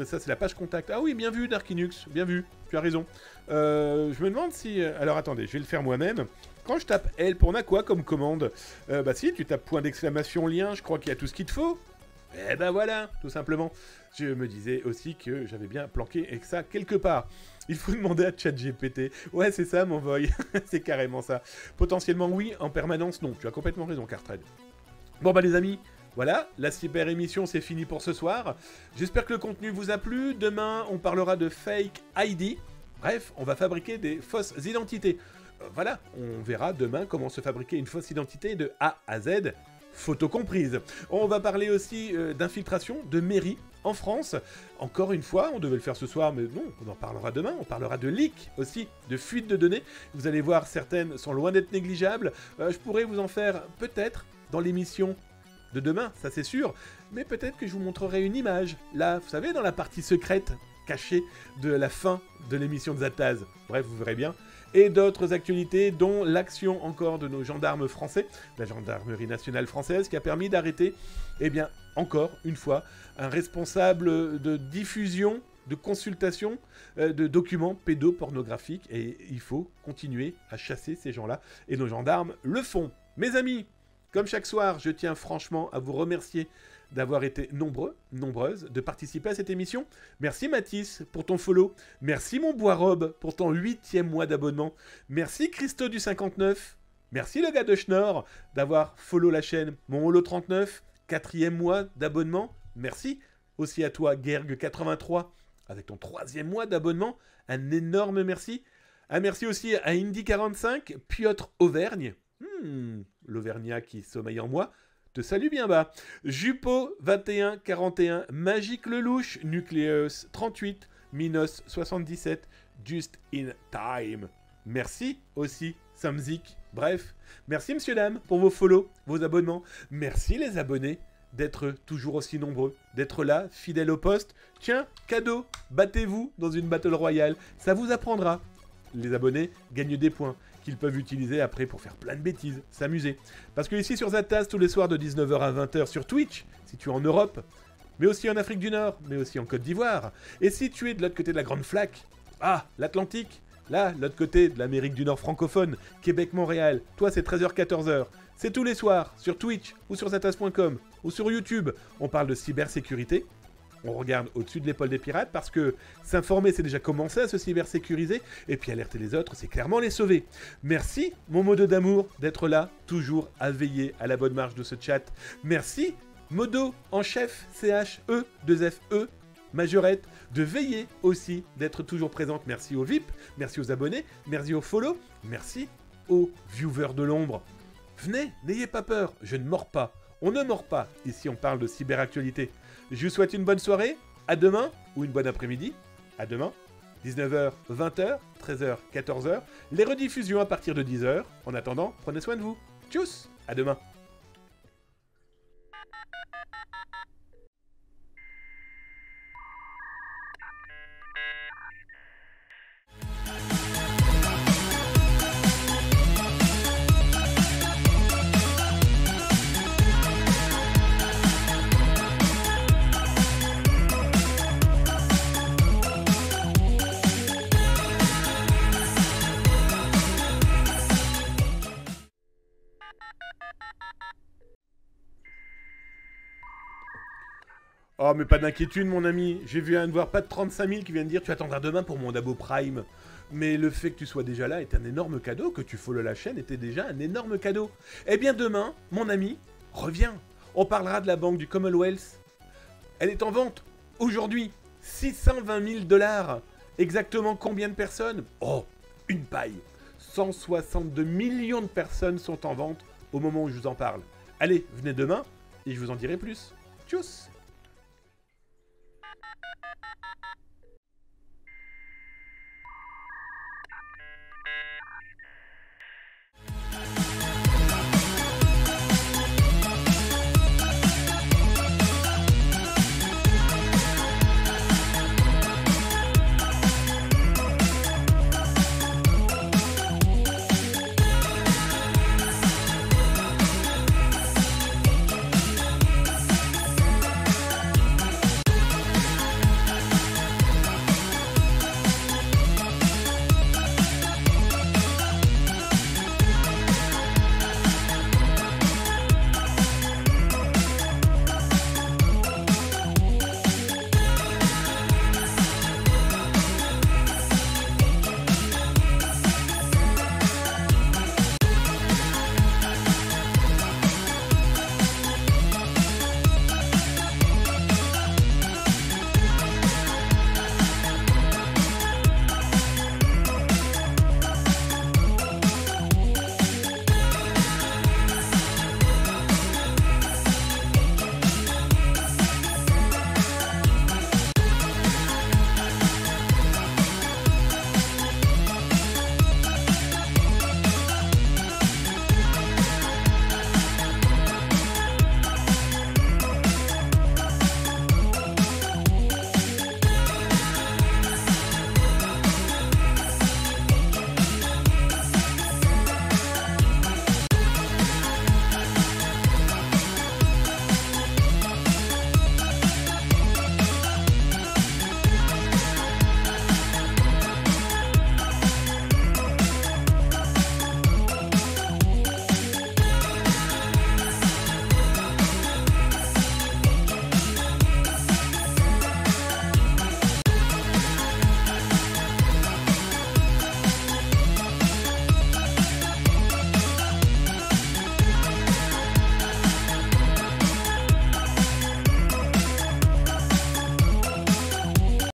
Speaker 1: Ça, c'est la page contact. Ah oui, bien vu, Darkinux, bien vu, tu as raison. Je me demande si... Alors attendez, je vais le faire moi-même. Quand je tape L, on a quoi comme commande? Bah si, tu tapes point d'exclamation lien, je crois qu'il y a tout ce qu'il te faut. Eh ben voilà, tout simplement. Je me disais aussi que j'avais bien planqué avec ça quelque part. Il faut demander à ChatGPT. Ouais, c'est ça, mon boy. C'est carrément ça. Potentiellement oui, en permanence non. Tu as complètement raison, Cartred. Bon bah les amis, voilà, la cyber émission c'est fini pour ce soir. J'espère que le contenu vous a plu. Demain, on parlera de fake ID. Bref, on va fabriquer des fausses identités. Voilà, on verra demain comment se fabriquer une fausse identité de A à Z, photo comprise. On va parler aussi d'infiltration de mairie en France. Encore une fois, on devait le faire ce soir, mais non, on en parlera demain. On parlera de leak aussi, de fuite de données. Vous allez voir, certaines sont loin d'être négligeables. Je pourrais vous en faire peut-être dans l'émission de demain, ça c'est sûr. Mais peut-être que je vous montrerai une image, là, vous savez, dans la partie secrète, cachée de la fin de l'émission de Zataz. Bref, vous verrez bien. Et d'autres actualités, dont l'action encore de nos gendarmes français, la gendarmerie nationale française, qui a permis d'arrêter, eh bien, encore une fois, un responsable de diffusion, de consultation de documents pédopornographiques. Et il faut continuer à chasser ces gens-là, et nos gendarmes le font. Mes amis, comme chaque soir, je tiens franchement à vous remercier d'avoir été nombreux, nombreuses, de participer à cette émission. Merci Mathis pour ton follow. Merci mon Bois-Robe pour ton 8e mois d'abonnement. Merci Christo du 59. Merci le gars de Schnorr d'avoir follow la chaîne. Mon Holo 39, 4e mois d'abonnement. Merci aussi à toi Gerg83 avec ton 3e mois d'abonnement. Un énorme merci. Un merci aussi à Indy45, Piotr Auvergne. L'Auvergnat qui sommeille en moi. Te salue bien bas. Jupo 2141, Magique Lelouch, Nucleus 38, Minos 77, Just in Time. Merci aussi Samzik. Bref, merci monsieur dame pour vos follow, vos abonnements. Merci les abonnés d'être toujours aussi nombreux, d'être là, fidèles au poste. Tiens, cadeau, battez-vous dans une battle royale, ça vous apprendra. Les abonnés gagnent des points qu'ils peuvent utiliser après pour faire plein de bêtises, s'amuser. Parce que ici sur Zataz, tous les soirs de 19h à 20h sur Twitch, si tu es en Europe, mais aussi en Afrique du Nord, mais aussi en Côte d'Ivoire, et si tu es de l'autre côté de la Grande Flaque, l'Atlantique, là, l'autre côté de l'Amérique du Nord francophone, Québec-Montréal, toi c'est 13h-14h, c'est tous les soirs sur Twitch, ou sur zataz.com, ou sur YouTube, on parle de cybersécurité. On regarde au-dessus de l'épaule des pirates parce que s'informer, c'est déjà commencer à se cybersécuriser. Et puis alerter les autres, c'est clairement les sauver. Merci, mon modo d'amour, d'être là, toujours à veiller à la bonne marche de ce chat. Merci, modo en chef, CHE, 2FE, majorette, de veiller aussi, d'être toujours présente. Merci aux VIP, merci aux abonnés, merci aux follow, merci aux viewers de l'ombre. Venez, n'ayez pas peur, je ne mords pas. On ne mord pas, ici on parle de cyberactualité. Je vous souhaite une bonne soirée, à demain, ou une bonne après-midi, à demain, 19h, 20h, 13h, 14h, les rediffusions à partir de 10h. En attendant, prenez soin de vous. Tchuss, à demain. Oh, mais pas d'inquiétude, mon ami. J'ai vu un de voir pas de 35 000 qui vient de dire tu attendras demain pour mon Dabo Prime. Mais le fait que tu sois déjà là est un énorme cadeau, que tu follow la chaîne était déjà un énorme cadeau. Eh bien demain, mon ami, reviens. On parlera de la banque du Commonwealth. Elle est en vente aujourd'hui. 620 000 $. Exactement combien de personnes? Oh, une paille. 162 millions de personnes sont en vente au moment où je vous en parle. Allez, venez demain et je vous en dirai plus. Tchuss!